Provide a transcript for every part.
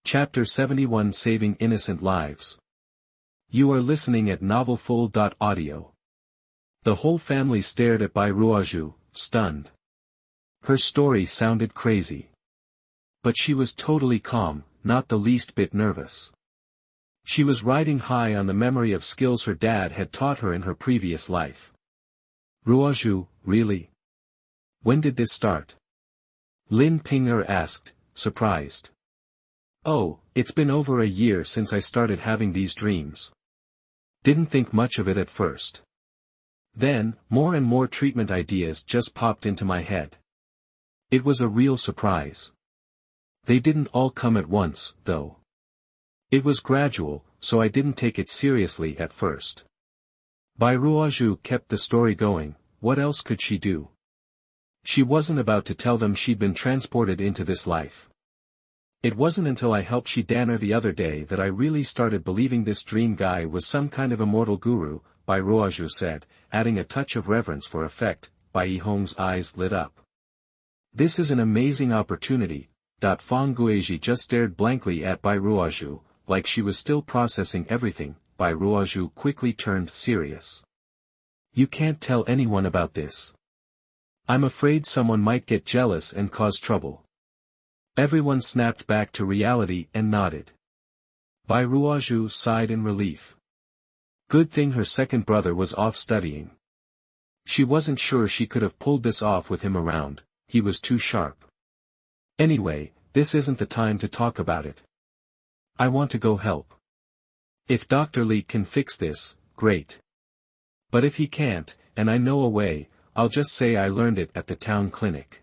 Chapter 71 Saving Innocent Lives. You are listening at novelfull.audio. The whole family stared at Bai Ruozhu, stunned. Her story sounded crazy. But she was totally calm, not the least bit nervous. She was riding high on the memory of skills her dad had taught her in her previous life. Ruozhu, really? When did this start? Lin Ping'er asked, surprised. Oh, it's been over a year since I started having these dreams. Didn't think much of it at first. Then, more and more treatment ideas just popped into my head. It was a real surprise. They didn't all come at once, though. It was gradual, so I didn't take it seriously at first. Bai Ruozhu kept the story going. What else could she do? She wasn't about to tell them she'd been transported into this life. It wasn't until I helped Shidanner the other day that I really started believing this dream guy was some kind of immortal guru, Bai Ruozhu said, adding a touch of reverence for effect. Bai Yihong's eyes lit up. This is an amazing opportunity. Fang Guizhi just stared blankly at Bai Ruozhu, like she was still processing everything. Bai Ruozhu quickly turned serious. You can't tell anyone about this. I'm afraid someone might get jealous and cause trouble. Everyone snapped back to reality and nodded. Bai Ruozhu sighed in relief. Good thing her second brother was off studying. She wasn't sure she could have pulled this off with him around, he was too sharp. Anyway, this isn't the time to talk about it. I want to go help. If Dr. Li can fix this, great. But if he can't, and I know a way, I'll just say I learned it at the town clinic.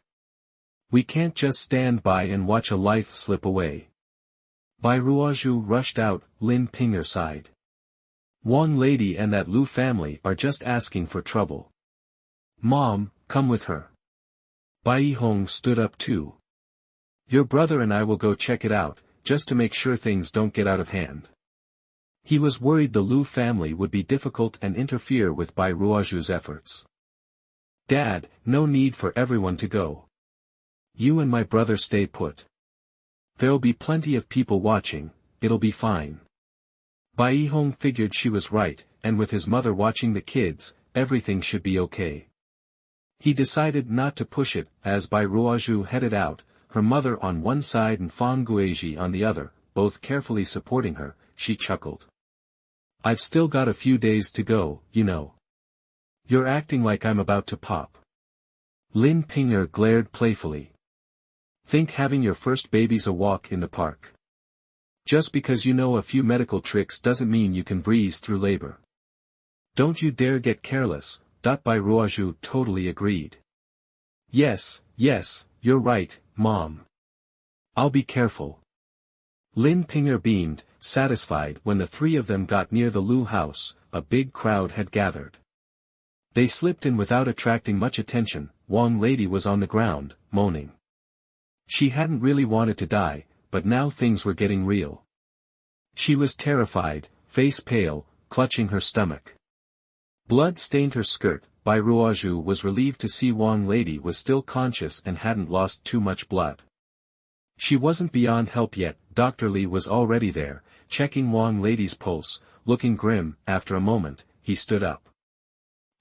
We can't just stand by and watch a life slip away. Bai Ruozhu rushed out. Lin Ping'er sighed. Wang lady and that Lu family are just asking for trouble. Mom, come with her. Bai Yihong stood up too. Your brother and I will go check it out, just to make sure things don't get out of hand. He was worried the Lu family would be difficult and interfere with Bai Ruozhu's efforts. Dad, no need for everyone to go. You and my brother stay put. There'll be plenty of people watching, it'll be fine. Bai Yihong figured she was right, and with his mother watching the kids, everything should be okay. He decided not to push it. As Bai Ruozhu headed out, her mother on one side and Fang Guizhi on the other, both carefully supporting her, she chuckled. I've still got a few days to go, you know. You're acting like I'm about to pop. Lin Ping'er glared playfully. Think having your first baby's a walk in the park. Just because you know a few medical tricks doesn't mean you can breeze through labor. Don't you dare get careless. Bai Ruozhu totally agreed. Yes, you're right, Mom. I'll be careful. Lin Ping'er beamed, satisfied. When the three of them got near the Lu house, a big crowd had gathered. They slipped in without attracting much attention. Wang lady was on the ground, moaning. She hadn't really wanted to die, but now things were getting real. She was terrified, face pale, clutching her stomach. Blood stained her skirt. Bai Ruozhu was relieved to see Wang lady was still conscious and hadn't lost too much blood. She wasn't beyond help yet. Dr. Li was already there, checking Wang lady's pulse, looking grim. After a moment, he stood up.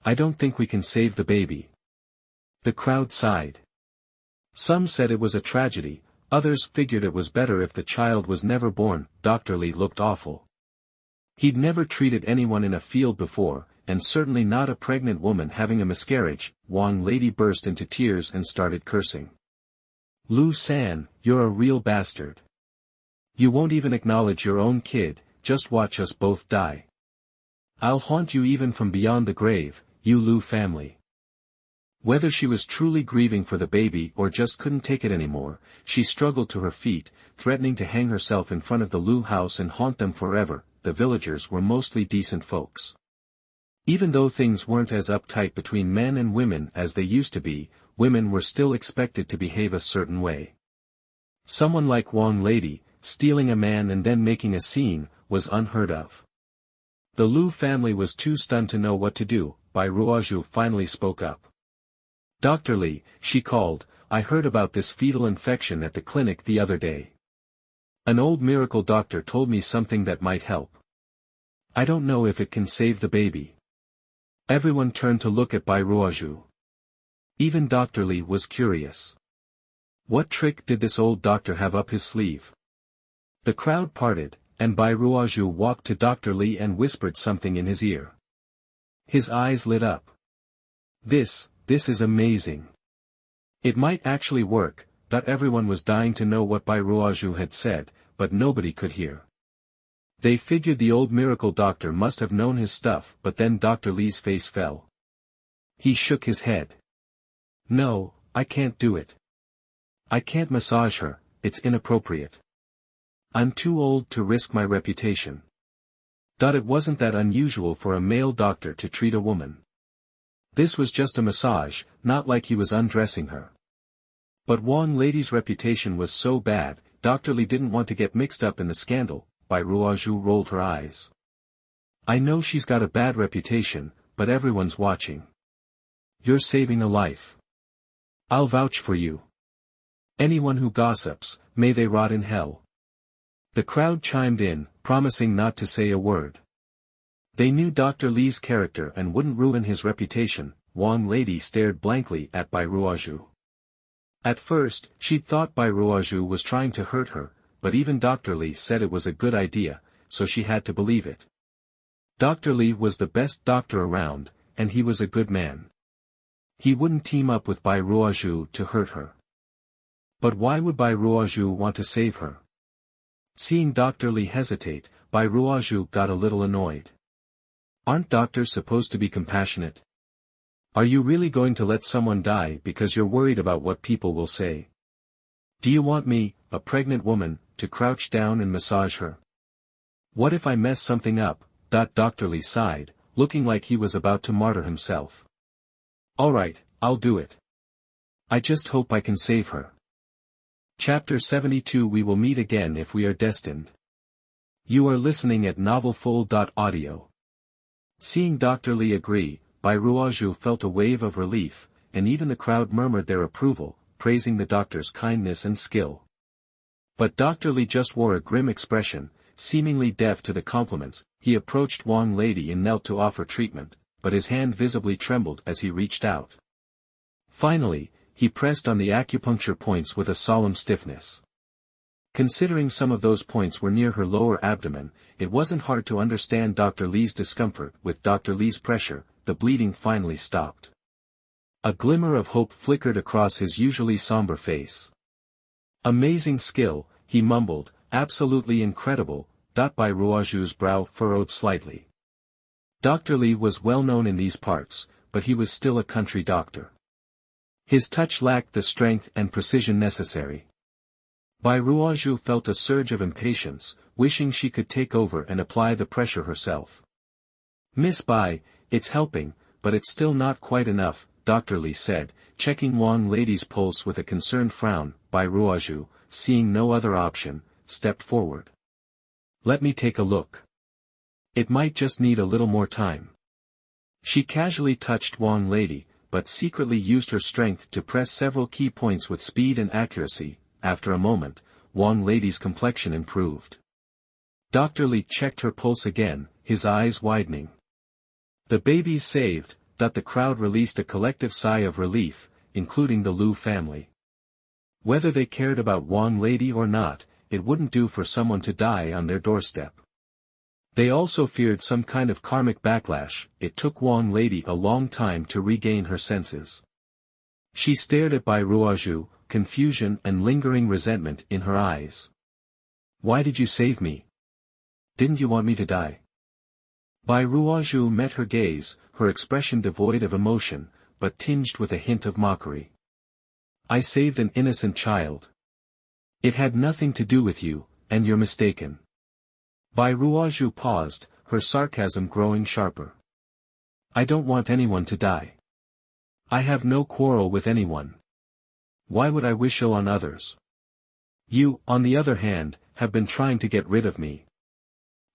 I don't think we can save the baby. The crowd sighed. Some said it was a tragedy, others figured it was better if the child was never born. Dr. Li looked awful. He'd never treated anyone in a field before, and certainly not a pregnant woman having a miscarriage. Wang lady burst into tears and started cursing. Lu San, you're a real bastard. You won't even acknowledge your own kid, just watch us both die. I'll haunt you even from beyond the grave, you Lu family. Whether she was truly grieving for the baby or just couldn't take it anymore, she struggled to her feet, threatening to hang herself in front of the Lu house and haunt them forever. The villagers were mostly decent folks. Even though things weren't as uptight between men and women as they used to be, women were still expected to behave a certain way. Someone like Wang lady, stealing a man and then making a scene, was unheard of. The Lu family was too stunned to know what to do. Bai Ruozhu finally spoke up. Dr. Li, she called, I heard about this fetal infection at the clinic the other day. An old miracle doctor told me something that might help. I don't know if it can save the baby. Everyone turned to look at Bai Ruozhu. Even Dr. Li was curious. What trick did this old doctor have up his sleeve? The crowd parted, and Bai Ruozhu walked to Dr. Li and whispered something in his ear. His eyes lit up. This is amazing. It might actually work. Everyone was dying to know what Bai Ruozhu had said, but nobody could hear. They figured the old miracle doctor must have known his stuff, but then Dr. Li's face fell. He shook his head. No, I can't do it. I can't massage her, it's inappropriate. I'm too old to risk my reputation. It wasn't that unusual for a male doctor to treat a woman. This was just a massage, not like he was undressing her. But Wang lady's reputation was so bad, Dr. Li didn't want to get mixed up in the scandal. Bai Ruozhu rolled her eyes. I know she's got a bad reputation, but everyone's watching. You're saving a life. I'll vouch for you. Anyone who gossips, may they rot in hell. The crowd chimed in, promising not to say a word. They knew Dr. Li's character and wouldn't ruin his reputation. Wang lady stared blankly at Bai Ruozhu. At first, she'd thought Bai Ruozhu was trying to hurt her, but even Dr. Li said it was a good idea, so she had to believe it. Dr. Li was the best doctor around, and he was a good man. He wouldn't team up with Bai Ruozhu to hurt her. But why would Bai Ruozhu want to save her? Seeing Dr. Li hesitate, Bai Ruozhu got a little annoyed. Aren't doctors supposed to be compassionate? Are you really going to let someone die because you're worried about what people will say? Do you want me, a pregnant woman, to crouch down and massage her? What if I mess something up? Dr. Li sighed, looking like he was about to martyr himself. Alright, I'll do it. I just hope I can save her. Chapter 72. We will meet again if we are destined. You are listening at novelfull.audio. Seeing Dr. Li agree, Bai Ruozhu felt a wave of relief, and even the crowd murmured their approval, praising the doctor's kindness and skill. But Dr. Li just wore a grim expression, seemingly deaf to the compliments. He approached Wang lady and knelt to offer treatment, but his hand visibly trembled as he reached out. Finally, he pressed on the acupuncture points with a solemn stiffness. Considering some of those points were near her lower abdomen, it wasn't hard to understand Dr. Li's discomfort. With Dr. Li's pressure, the bleeding finally stopped. A glimmer of hope flickered across his usually somber face. Amazing skill, he mumbled, absolutely incredible. Bai Ruozhu's brow furrowed slightly. Dr. Li was well known in these parts, but he was still a country doctor. His touch lacked the strength and precision necessary. Bai Ruozhu felt a surge of impatience, wishing she could take over and apply the pressure herself. Miss Bai, it's helping, but it's still not quite enough, Dr. Li said, checking Wang lady's pulse with a concerned frown. Bai Ruozhu, seeing no other option, stepped forward. Let me take a look. It might just need a little more time. She casually touched Wang lady, but secretly used her strength to press several key points with speed and accuracy. After a moment, Wang lady's complexion improved. Dr. Li checked her pulse again, his eyes widening. The baby's saved. The crowd released a collective sigh of relief, including the Lu family. Whether they cared about Wang lady or not, it wouldn't do for someone to die on their doorstep. They also feared some kind of karmic backlash. It took Wang lady a long time to regain her senses. She stared at Bai Ruozhu, confusion and lingering resentment in her eyes. Why did you save me? Didn't you want me to die? Bai Ruozhu met her gaze, her expression devoid of emotion, but tinged with a hint of mockery. I saved an innocent child. It had nothing to do with you, and you're mistaken. Bai Ruozhu paused, her sarcasm growing sharper. I don't want anyone to die. I have no quarrel with anyone. Why would I wish ill on others? You, on the other hand, have been trying to get rid of me.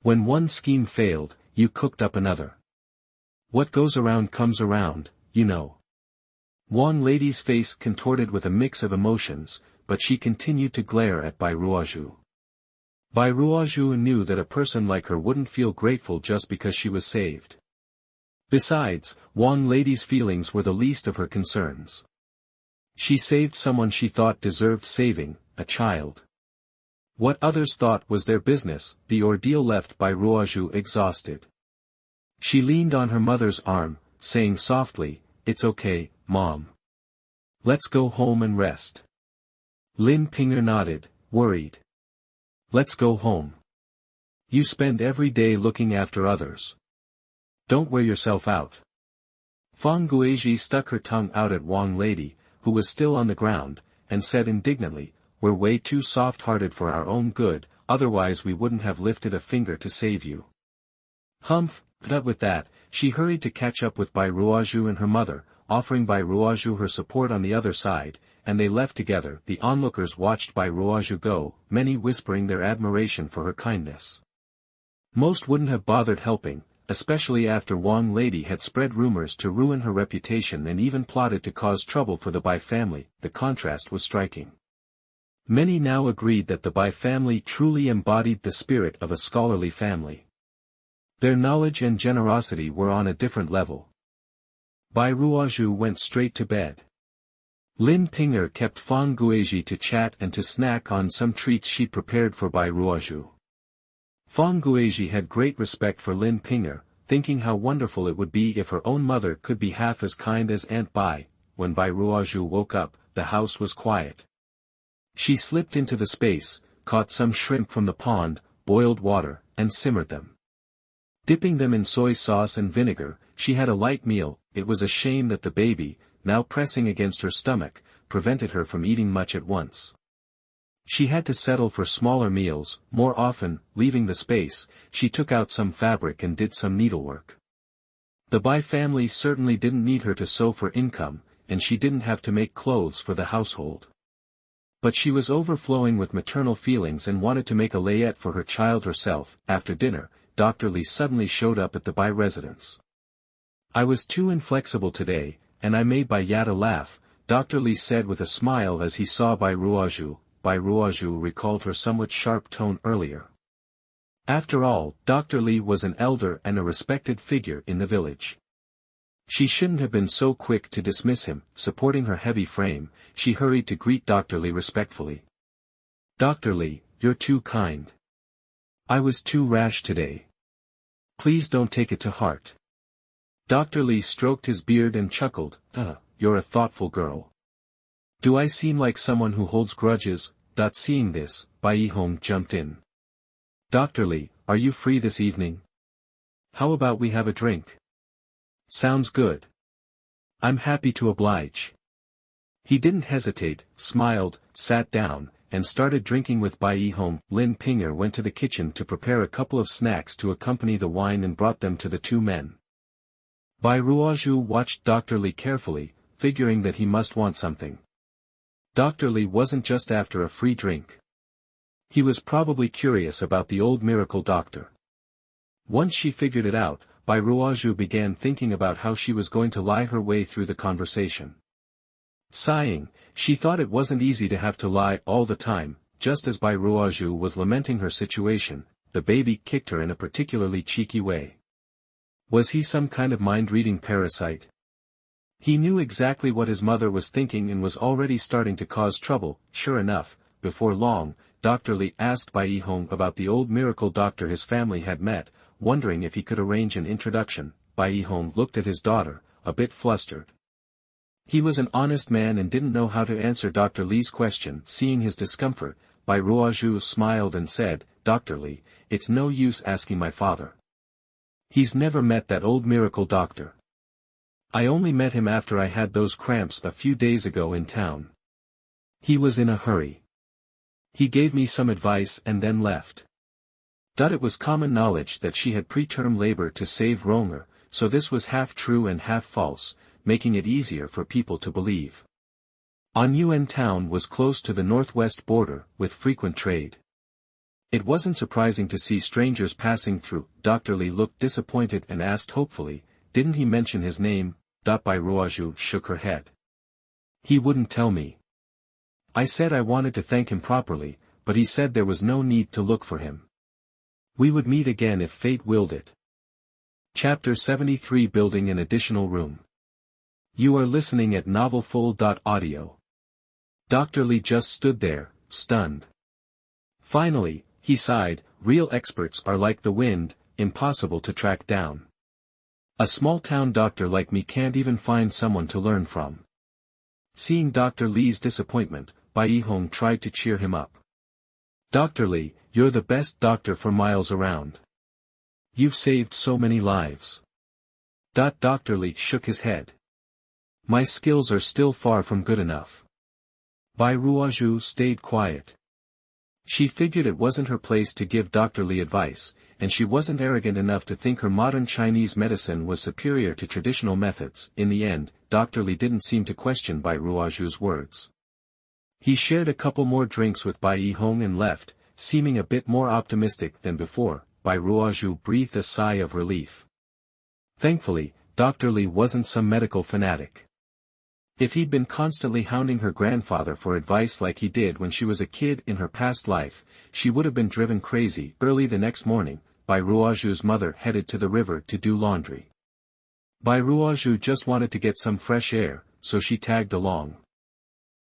When one scheme failed, you cooked up another. What goes around comes around, you know. Wang lady's face contorted with a mix of emotions, but she continued to glare at Bai Ruozhu. Bai Ruozhu knew that a person like her wouldn't feel grateful just because she was saved. Besides, Wang lady's feelings were the least of her concerns. She saved someone she thought deserved saving, a child. What others thought was their business. The ordeal left Bai Ruozhu exhausted. She leaned on her mother's arm, saying softly, "It's okay, Mom. Let's go home and rest." Lin Ping'er nodded, worried. "Let's go home. You spend every day looking after others. Don't wear yourself out." Fang Guizhi stuck her tongue out at Wang lady, who was still on the ground, and said indignantly, "We're way too soft-hearted for our own good, otherwise we wouldn't have lifted a finger to save you." Humph, but with that, she hurried to catch up with Bai Ruozhu and her mother, offering Bai Ruozhu her support on the other side, and they left together. The onlookers watched Bai Ruozhu go, many whispering their admiration for her kindness. Most wouldn't have bothered helping, especially after Wang lady had spread rumors to ruin her reputation and even plotted to cause trouble for the Bai family. The contrast was striking. Many now agreed that the Bai family truly embodied the spirit of a scholarly family. Their knowledge and generosity were on a different level. Bai Ruozhu went straight to bed. Lin Ping'er kept Fang Guizhi to chat and to snack on some treats she prepared for Bai Ruozhu. Fang Guizhi had great respect for Lin Ping'er, thinking how wonderful it would be if her own mother could be half as kind as Aunt Bai. When Bai Ruozhu woke up, the house was quiet. She slipped into the space, caught some shrimp from the pond, boiled water, and simmered them. Dipping them in soy sauce and vinegar, she had a light meal. It was a shame that the baby, now pressing against her stomach, prevented her from eating much at once. She had to settle for smaller meals. More often, leaving the space, she took out some fabric and did some needlework. The Bai family certainly didn't need her to sew for income, and she didn't have to make clothes for the household. But she was overflowing with maternal feelings and wanted to make a layette for her child herself. After dinner, Dr. Li suddenly showed up at the Bai residence. "I was too inflexible today, and I made Bai Yada laugh," Dr. Li said with a smile as he saw Bai Ruozhu. Bai Ruozhu recalled her somewhat sharp tone earlier. After all, Dr. Li was an elder and a respected figure in the village. She shouldn't have been so quick to dismiss him. Supporting her heavy frame, she hurried to greet Dr. Li respectfully. "Dr. Li, you're too kind. I was too rash today. Please don't take it to heart." Dr. Li stroked his beard and chuckled, "You're a thoughtful girl. Do I seem like someone who holds grudges?" Seeing this, Bai Yihong jumped in. "Dr. Li, are you free this evening? How about we have a drink?" "Sounds good. I'm happy to oblige." He didn't hesitate, smiled, sat down, and started drinking with Bai Yihong. Lin Ping'er went to the kitchen to prepare a couple of snacks to accompany the wine and brought them to the two men. Bai Ruozhu watched Dr. Li carefully, figuring that he must want something. Dr. Li wasn't just after a free drink. He was probably curious about the old miracle doctor. Once she figured it out, Bai Ruozhu began thinking about how she was going to lie her way through the conversation. Sighing, she thought it wasn't easy to have to lie all the time. Just as Bai Ruozhu was lamenting her situation, the baby kicked her in a particularly cheeky way. Was he some kind of mind-reading parasite? He knew exactly what his mother was thinking and was already starting to cause trouble. Sure enough, before long, Dr. Li asked Bai Yihong about the old miracle doctor his family had met, wondering if he could arrange an introduction. Bai Yihong looked at his daughter, a bit flustered. He was an honest man and didn't know how to answer Dr. Li's question. Seeing his discomfort, Bai Ruozhu smiled and said, "Dr. Li, it's no use asking my father. He's never met that old miracle doctor. I only met him after I had those cramps a few days ago in town. He was in a hurry. He gave me some advice and then left." It was common knowledge that she had preterm labor to save Ronger, so this was half true and half false, making it easier for people to believe. Anyuan town was close to the northwest border, with frequent trade. It wasn't surprising to see strangers passing through. Dr. Li looked disappointed and asked hopefully, "Didn't he mention his name?" Bai Ruozhu shook her head. "He wouldn't tell me. I said I wanted to thank him properly, but he said there was no need to look for him. We would meet again if fate willed it. Chapter 73, Building an Additional Room. You are listening at novelfull.audio. Dr. Li just stood there, stunned. Finally, he sighed, real experts are like the wind, impossible to track down. A small-town doctor like me can't even find someone to learn from. Seeing Dr. Li's disappointment, Bai Ruozhu tried to cheer him up. Dr. Li, you're the best doctor for miles around. You've saved so many lives. Dr. Li shook his head. My skills are still far from good enough. Bai Ruozhu stayed quiet. She figured it wasn't her place to give Dr. Li advice, and she wasn't arrogant enough to think her modern Chinese medicine was superior to traditional methods. In the end, Dr. Li didn't seem to question Bai Ruozhu's words. He shared a couple more drinks with Bai Ruozhu and left, seeming a bit more optimistic than before. Bai Ruozhu breathed a sigh of relief. Thankfully, Dr. Li wasn't some medical fanatic. If he'd been constantly hounding her grandfather for advice like he did when she was a kid in her past life, she would have been driven crazy. Early the next morning, Bai Ruozhu's mother headed to the river to do laundry. Bai Ruozhu just wanted to get some fresh air, so she tagged along.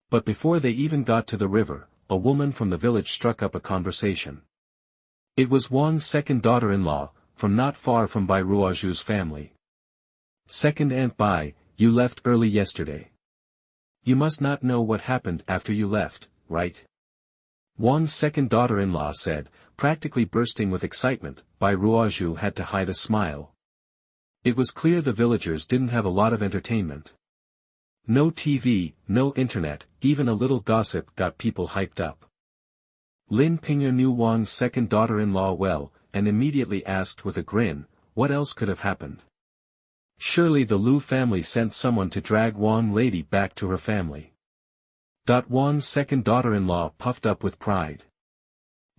But before they even got to the river, a woman from the village struck up a conversation. It was Wang's second daughter-in-law, from not far from Bai Ruozhu's family. Second Aunt Bai, you left early yesterday. You must not know what happened after you left, right? Wang's second daughter-in-law said, practically bursting with excitement. Bai Ruozhu had to hide a smile. It was clear the villagers didn't have a lot of entertainment. No TV, no internet, even a little gossip got people hyped up. Lin Ping'er knew Wang's second daughter-in-law well, and immediately asked with a grin, what else could have happened? Surely the Lu family sent someone to drag Wang lady back to her family. Wang's second daughter-in-law puffed up with pride.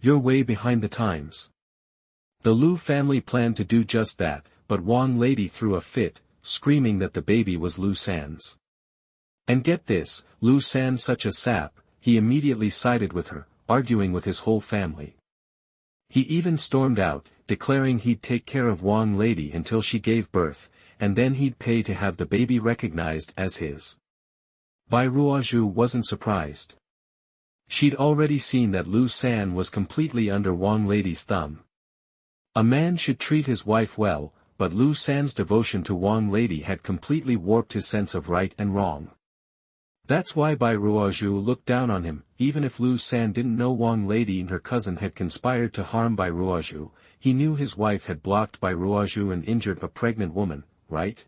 You're way behind the times. The Lu family planned to do just that, but Wang lady threw a fit, screaming that the baby was Lu San's. And get this, Lu San's such a sap, he immediately sided with her, arguing with his whole family. He even stormed out, declaring he'd take care of Wang lady until she gave birth, and then he'd pay to have the baby recognized as his. Bai Ruozhu wasn't surprised. She'd already seen that Lu San was completely under Wang lady's thumb. A man should treat his wife well, but Lu San's devotion to Wang lady had completely warped his sense of right and wrong. That's why Bai Ruozhu looked down on him. Even if Lu San didn't know Wang lady and her cousin had conspired to harm Bai Ruozhu, he knew his wife had blocked Bai Ruozhu and injured a pregnant woman, right?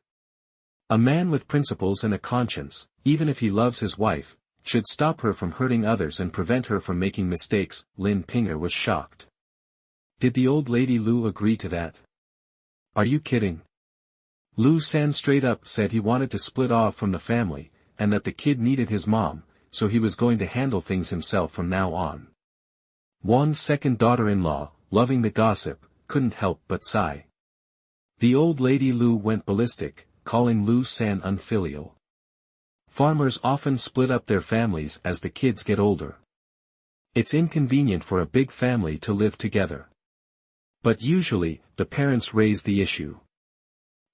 A man with principles and a conscience, even if he loves his wife, should stop her from hurting others and prevent her from making mistakes. Lin Ping'er was shocked. Did the old lady Lu agree to that? Are you kidding? Lu San straight up said he wanted to split off from the family, and that the kid needed his mom, so he was going to handle things himself from now on. Wang's second daughter-in-law, loving the gossip, couldn't help but sigh. The old lady Lu went ballistic, calling Lu San unfilial. Farmers often split up their families as the kids get older. It's inconvenient for a big family to live together. But usually, the parents raise the issue.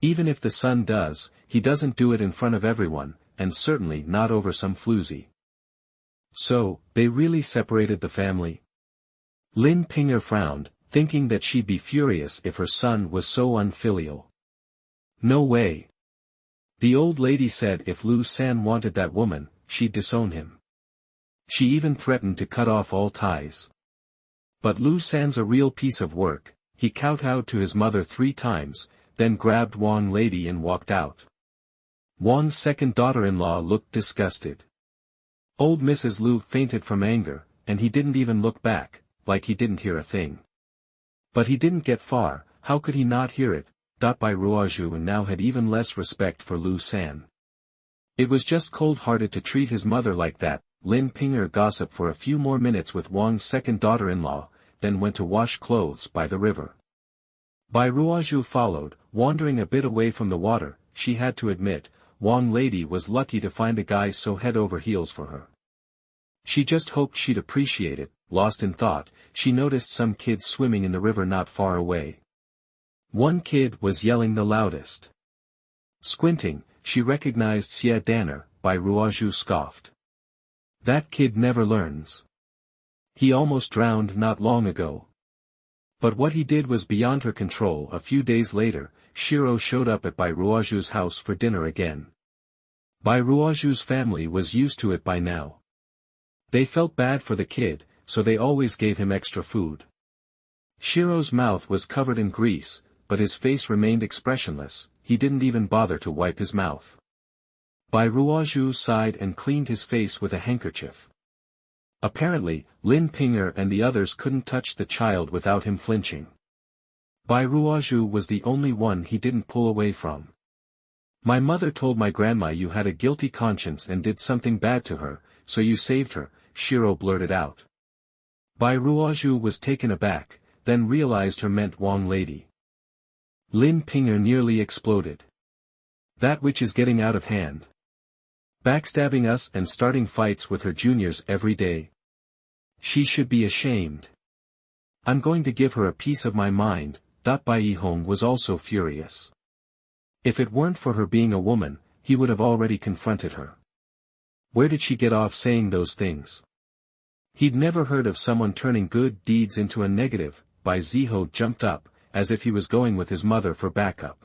Even if the son does, he doesn't do it in front of everyone, and certainly not over some floozy. So, they really separated the family? Lin Ping'er frowned, thinking that she'd be furious if her son was so unfilial. No way. The old lady said if Lu San wanted that woman, she'd disown him. She even threatened to cut off all ties. But Lu San's a real piece of work. He kowtowed to his mother 3 times, then grabbed Wang lady and walked out. Wang's second daughter-in-law looked disgusted. Old Mrs. Lu fainted from anger, and he didn't even look back, like he didn't hear a thing. But he didn't get far. How could he not hear it? Bai Ruozhu now had even less respect for Lu San. It was just cold-hearted to treat his mother like that. Lin Ping'er gossiped for a few more minutes with Wang's second daughter-in-law, then went to wash clothes by the river. Bai Ruozhu followed, wandering a bit away from the water. She had to admit, Wang lady was lucky to find a guy so head over heels for her. She just hoped she'd appreciate it. Lost in thought, she noticed some kids swimming in the river not far away. One kid was yelling the loudest. Squinting, she recognized Xie Danner. Bai Ruozhu scoffed. That kid never learns. He almost drowned not long ago. But what he did was beyond her control. A few days later, Shiro showed up at Bai Ruozhu's house for dinner again. Bai Ruozhu's family was used to it by now. They felt bad for the kid, so they always gave him extra food. Shiro's mouth was covered in grease, but his face remained expressionless. He didn't even bother to wipe his mouth. Bai Ruozhu sighed and cleaned his face with a handkerchief. Apparently, Lin Ping'er and the others couldn't touch the child without him flinching. Bai Ruozhu was the only one he didn't pull away from. My mother told my grandma you had a guilty conscience and did something bad to her, so you saved her, Shiro blurted out. Bai Ruozhu was taken aback, then realized her meant Wang lady. Lin Ping'er nearly exploded. That witch is getting out of hand. Backstabbing us and starting fights with her juniors every day. She should be ashamed. I'm going to give her a piece of my mind. Bai Yihong was also furious. If it weren't for her being a woman, he would have already confronted her. Where did she get off saying those things? He'd never heard of someone turning good deeds into a negative. Bai Ziho jumped up, as if he was going with his mother for backup.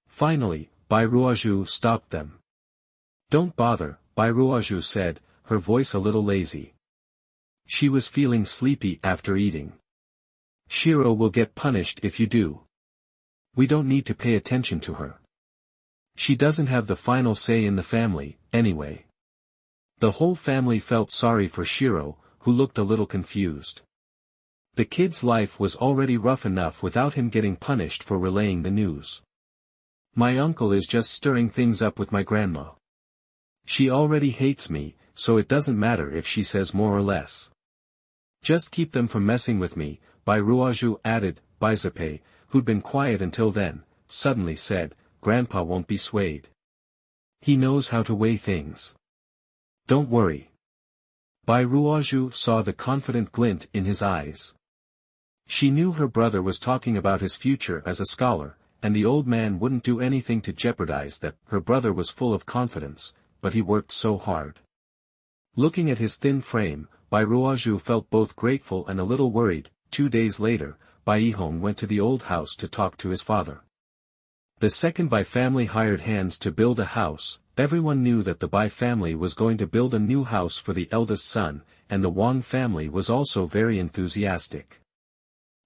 Finally, Bai Ruozhu stopped them. Don't bother, Bai Ruozhu said, her voice a little lazy. She was feeling sleepy after eating. Shiro will get punished if you do. We don't need to pay attention to her. She doesn't have the final say in the family, anyway. The whole family felt sorry for Shiro, who looked a little confused. The kid's life was already rough enough without him getting punished for relaying the news. My uncle is just stirring things up with my grandma. She already hates me, so it doesn't matter if she says more or less. Just keep them from messing with me, Bai Ruozhu added. Bai Zapei, who'd been quiet until then, suddenly said, Grandpa won't be swayed. He knows how to weigh things. Don't worry. Bai Ruozhu saw the confident glint in his eyes. She knew her brother was talking about his future as a scholar, and the old man wouldn't do anything to jeopardize that. Her brother was full of confidence, but he worked so hard. Looking at his thin frame, Bai Ruozhu felt both grateful and a little worried. 2 days later, Bai Yihong went to the old house to talk to his father. The second Bai family hired hands to build a house. Everyone knew that the Bai family was going to build a new house for the eldest son, and the Wang family was also very enthusiastic.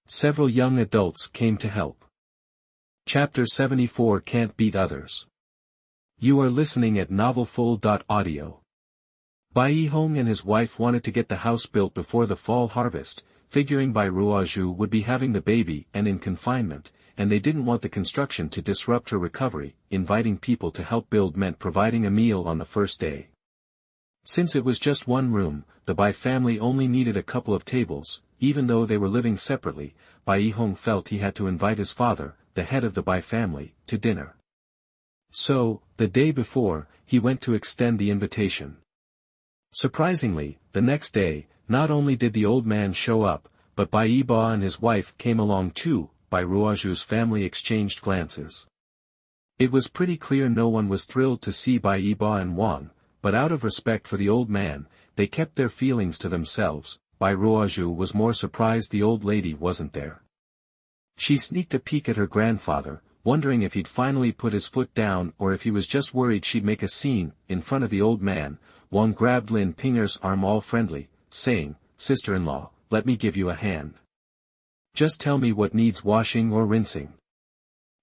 Several young adults came to help. Chapter 74 Can't Beat Others. You are listening at novelfull.audio. Bai Yihong and his wife wanted to get the house built before the fall harvest, figuring Bai Ruozhu would be having the baby and in confinement, and they didn't want the construction to disrupt her recovery. Inviting people to help build meant providing a meal on the first day. Since it was just one room, the Bai family only needed a couple of tables. Even though they were living separately, Bai Yihong felt he had to invite his father, the head of the Bai family, to dinner. So, the day before, he went to extend the invitation. Surprisingly, the next day, not only did the old man show up, but Bai Yiba and his wife came along too. Bai Ruozhu's family exchanged glances. It was pretty clear no one was thrilled to see Bai Yiba and Wang, but out of respect for the old man, they kept their feelings to themselves. Bai Ruozhu was more surprised the old lady wasn't there. She sneaked a peek at her grandfather, wondering if he'd finally put his foot down or if he was just worried she'd make a scene. In front of the old man, Wang grabbed Lin Ping'er's arm all friendly, saying, Sister-in-law, let me give you a hand. Just tell me what needs washing or rinsing.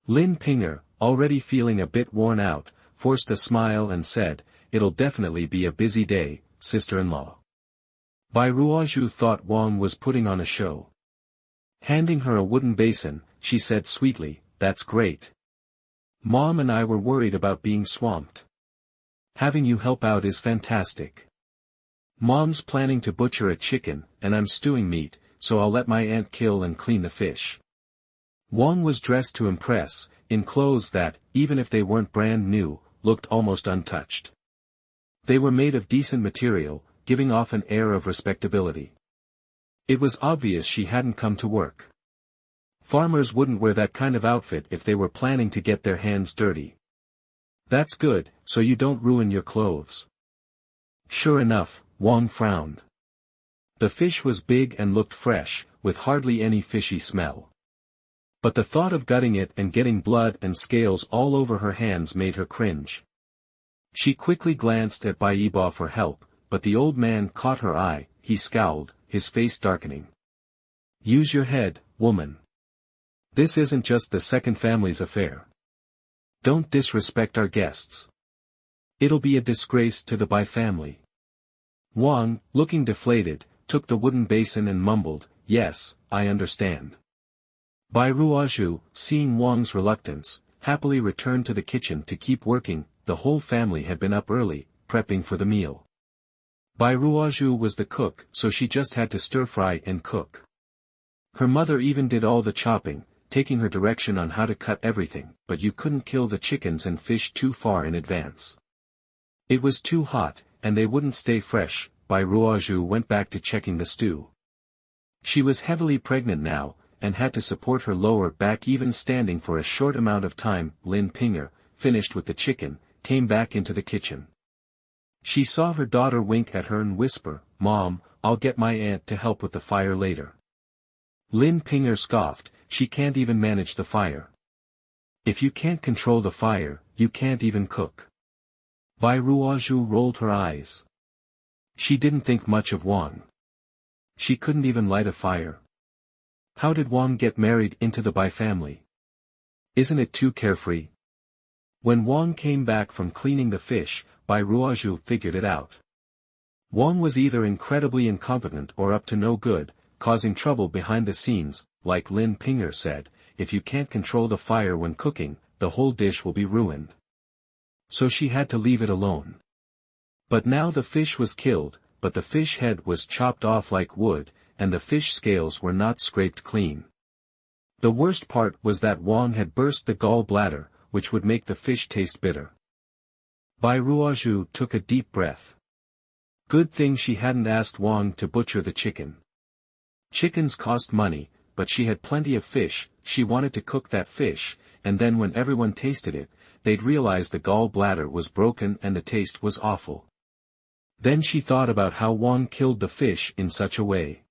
Lin Ping'er, already feeling a bit worn out, forced a smile and said, It'll definitely be a busy day, sister-in-law. Bai Ruozhu thought Wang was putting on a show. Handing her a wooden basin, she said sweetly, That's great. Mom and I were worried about being swamped. Having you help out is fantastic. Mom's planning to butcher a chicken, and I'm stewing meat, so I'll let my aunt kill and clean the fish. Wang was dressed to impress, in clothes that, even if they weren't brand new, looked almost untouched. They were made of decent material, giving off an air of respectability. It was obvious she hadn't come to work. Farmers wouldn't wear that kind of outfit if they were planning to get their hands dirty. That's good, so you don't ruin your clothes. Sure enough, Wang frowned. The fish was big and looked fresh, with hardly any fishy smell. But the thought of gutting it and getting blood and scales all over her hands made her cringe. She quickly glanced at Bai Ruozhu for help, but the old man caught her eye. He scowled, his face darkening. Use your head, woman. This isn't just the second family's affair. Don't disrespect our guests. It'll be a disgrace to the Bai family. Wang, looking deflated, took the wooden basin and mumbled, "Yes, I understand." Bai Ruozhu, seeing Wang's reluctance, happily returned to the kitchen to keep working. The whole family had been up early, prepping for the meal. Bai Ruozhu was the cook, so she just had to stir-fry and cook. Her mother even did all the chopping, taking her direction on how to cut everything, but you couldn't kill the chickens and fish too far in advance. It was too hot, and they wouldn't stay fresh. Bai Ruozhu went back to checking the stew. She was heavily pregnant now, and had to support her lower back even standing for a short amount of time. Lin Pinger, finished with the chicken, came back into the kitchen. She saw her daughter wink at her and whisper, "Mom, I'll get my aunt to help with the fire later." Lin Pinger scoffed, "She can't even manage the fire. If you can't control the fire, you can't even cook." Bai Ruozhu rolled her eyes. She didn't think much of Wang. She couldn't even light a fire. How did Wang get married into the Bai family? Isn't it too carefree? When Wang came back from cleaning the fish, Bai Ruozhu figured it out. Wang was either incredibly incompetent or up to no good, causing trouble behind the scenes. Like Lin Pinger said, if you can't control the fire when cooking, the whole dish will be ruined. So she had to leave it alone. But now the fish was killed, but the fish head was chopped off like wood, and the fish scales were not scraped clean. The worst part was that Wang had burst the gall bladder, which would make the fish taste bitter. Bai Ruozhu took a deep breath. Good thing she hadn't asked Wang to butcher the chicken. Chickens cost money, but she had plenty of fish. She wanted to cook that fish, and then when everyone tasted it, they'd realize the gall bladder was broken and the taste was awful. Then she thought about how Wang killed the fish in such a way.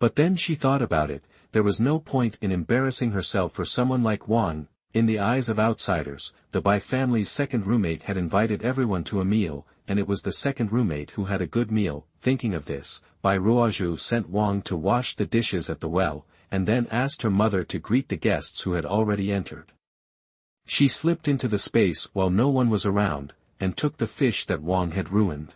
But then she thought about it, there was no point in embarrassing herself for someone like Wang. In the eyes of outsiders, the Bai family's second roommate had invited everyone to a meal, and it was the second roommate who had a good meal. Thinking of this, Bai Ruozhu sent Wang to wash the dishes at the well, and then asked her mother to greet the guests who had already entered. She slipped into the space while no one was around, and took the fish that Wang had ruined.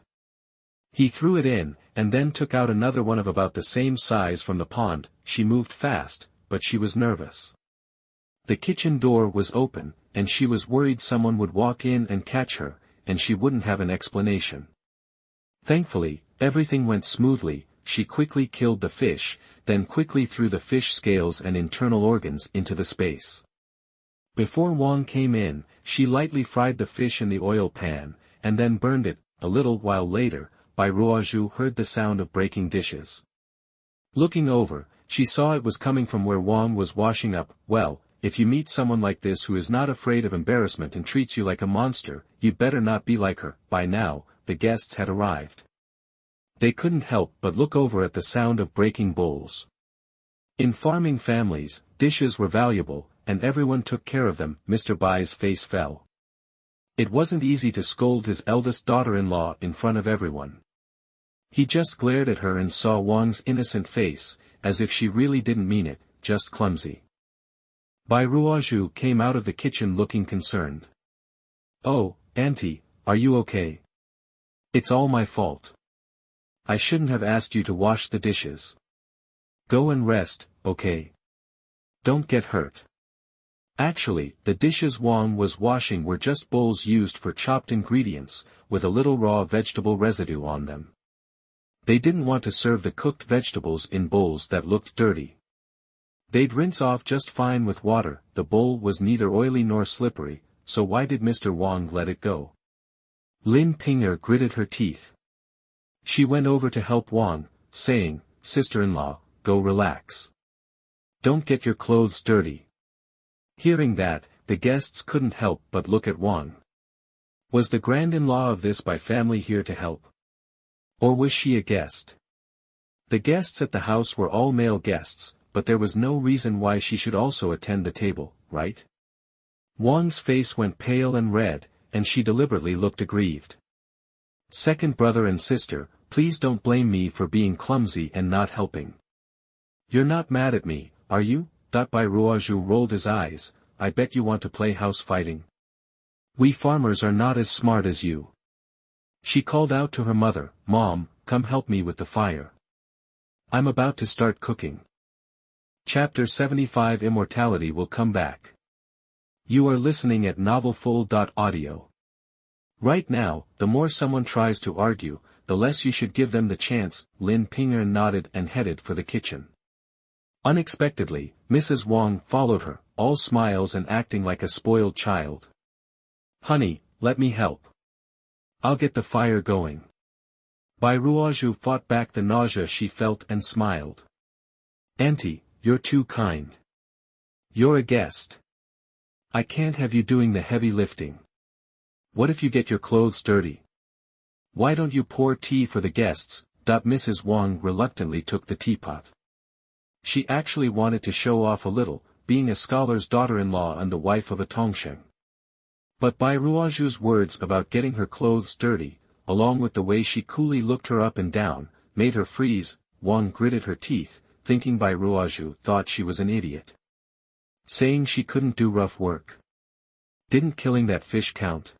He threw it in, and then took out another one of about the same size from the pond. She moved fast, but she was nervous. The kitchen door was open, and she was worried someone would walk in and catch her, and she wouldn't have an explanation. Thankfully, everything went smoothly. She quickly killed the fish, then quickly threw the fish scales and internal organs into the space. Before Wang came in, she lightly fried the fish in the oil pan, and then burned it. A little while later, Bai Ruozhu heard the sound of breaking dishes. Looking over, she saw it was coming from where Wang was washing up. Well, if you meet someone like this who is not afraid of embarrassment and treats you like a monster, you'd better not be like her. By now, the guests had arrived. They couldn't help but look over at the sound of breaking bowls. In farming families, dishes were valuable, and everyone took care of them. Mr. Bai's face fell. It wasn't easy to scold his eldest daughter-in-law in front of everyone. He just glared at her and saw Wang's innocent face, as if she really didn't mean it, just clumsy. Bai Ruozhu came out of the kitchen looking concerned. "Oh, Auntie, are you okay? It's all my fault. I shouldn't have asked you to wash the dishes. Go and rest, okay? Don't get hurt." Actually, the dishes Wang was washing were just bowls used for chopped ingredients, with a little raw vegetable residue on them. They didn't want to serve the cooked vegetables in bowls that looked dirty. They'd rinse off just fine with water. The bowl was neither oily nor slippery, so why did Mr. Wang let it go? Lin Pinger gritted her teeth. She went over to help Wang, saying, "Sister-in-law, go relax. Don't get your clothes dirty." Hearing that, the guests couldn't help but look at Wang. Was the grand-in-law of this Bai family here to help? Or was she a guest? The guests at the house were all male guests, but there was no reason why she should also attend the table, right? Wang's face went pale and red, and she deliberately looked aggrieved. "Second brother and sister, please don't blame me for being clumsy and not helping. You're not mad at me, are you?" Bai Ruozhu rolled his eyes. "I bet you want to play house fighting. We farmers are not as smart as you." She called out to her mother, "Mom, come help me with the fire. I'm about to start cooking." Chapter 75 Immortality will come back. You are listening at novelfull.audio. Right now, the more someone tries to argue, the less you should give them the chance. Lin Ping'er nodded and headed for the kitchen. Unexpectedly, Mrs. Wang followed her, all smiles and acting like a spoiled child. "Honey, let me help. I'll get the fire going." Bai Ruozhu fought back the nausea she felt and smiled. "Auntie, you're too kind. You're a guest. I can't have you doing the heavy lifting. What if you get your clothes dirty? Why don't you pour tea for the guests?" Mrs. Wang reluctantly took the teapot. She actually wanted to show off a little, being a scholar's daughter-in-law and the wife of a Tongsheng. But Bai Ruozhu's words about getting her clothes dirty, along with the way she coolly looked her up and down, made her freeze. Wang gritted her teeth, thinking Bai Ruozhu thought she was an idiot. Saying she couldn't do rough work. Didn't killing that fish count?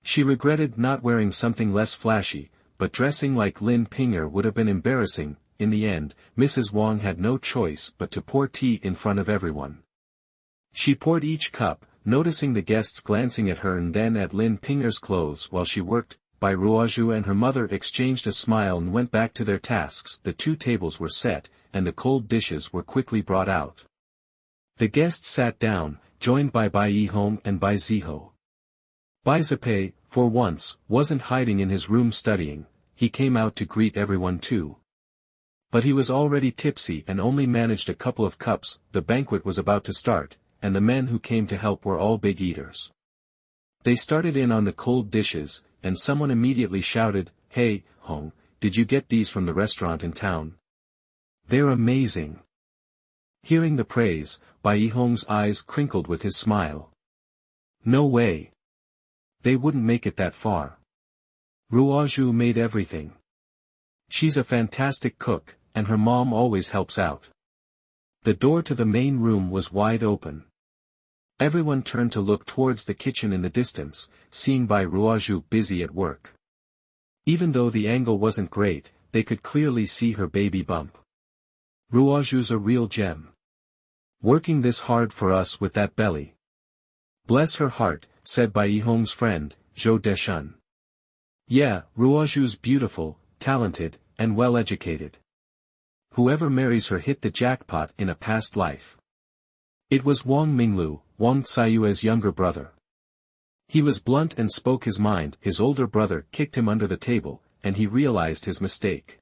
She regretted not wearing something less flashy, but dressing like Lin Ping'er would have been embarrassing. In the end, Mrs. Wang had no choice but to pour tea in front of everyone. She poured each cup, noticing the guests glancing at her and then at Lin Ping'er's clothes while she worked. Bai Ruozhu and her mother exchanged a smile and went back to their tasks. The two tables were set, and the cold dishes were quickly brought out. The guests sat down, joined by Bai Yihong and Bai Ziho. Bai Zipei, for once, wasn't hiding in his room studying. He came out to greet everyone too. But he was already tipsy and only managed a couple of cups. The banquet was about to start, and the men who came to help were all big eaters. They started in on the cold dishes, and someone immediately shouted, "Hey, Hong, did you get these from the restaurant in town? They're amazing." Hearing the praise, Bai Yihong's eyes crinkled with his smile. "No way. They wouldn't make it that far. Ruozhu made everything. She's a fantastic cook, and her mom always helps out." The door to the main room was wide open. Everyone turned to look towards the kitchen in the distance, seeing Bai Ruozhu busy at work. Even though the angle wasn't great, they could clearly see her baby bump. "Ruozhu's a real gem. Working this hard for us with that belly." "Bless her heart," said Bai Yihong's friend, Zhou Deshun. "Yeah, Ruozhu's beautiful, talented, and well-educated. Whoever marries her hit the jackpot in a past life." It was Wang Minglu, Wang Xiu's younger brother. He was blunt and spoke his mind. His older brother kicked him under the table, and he realized his mistake.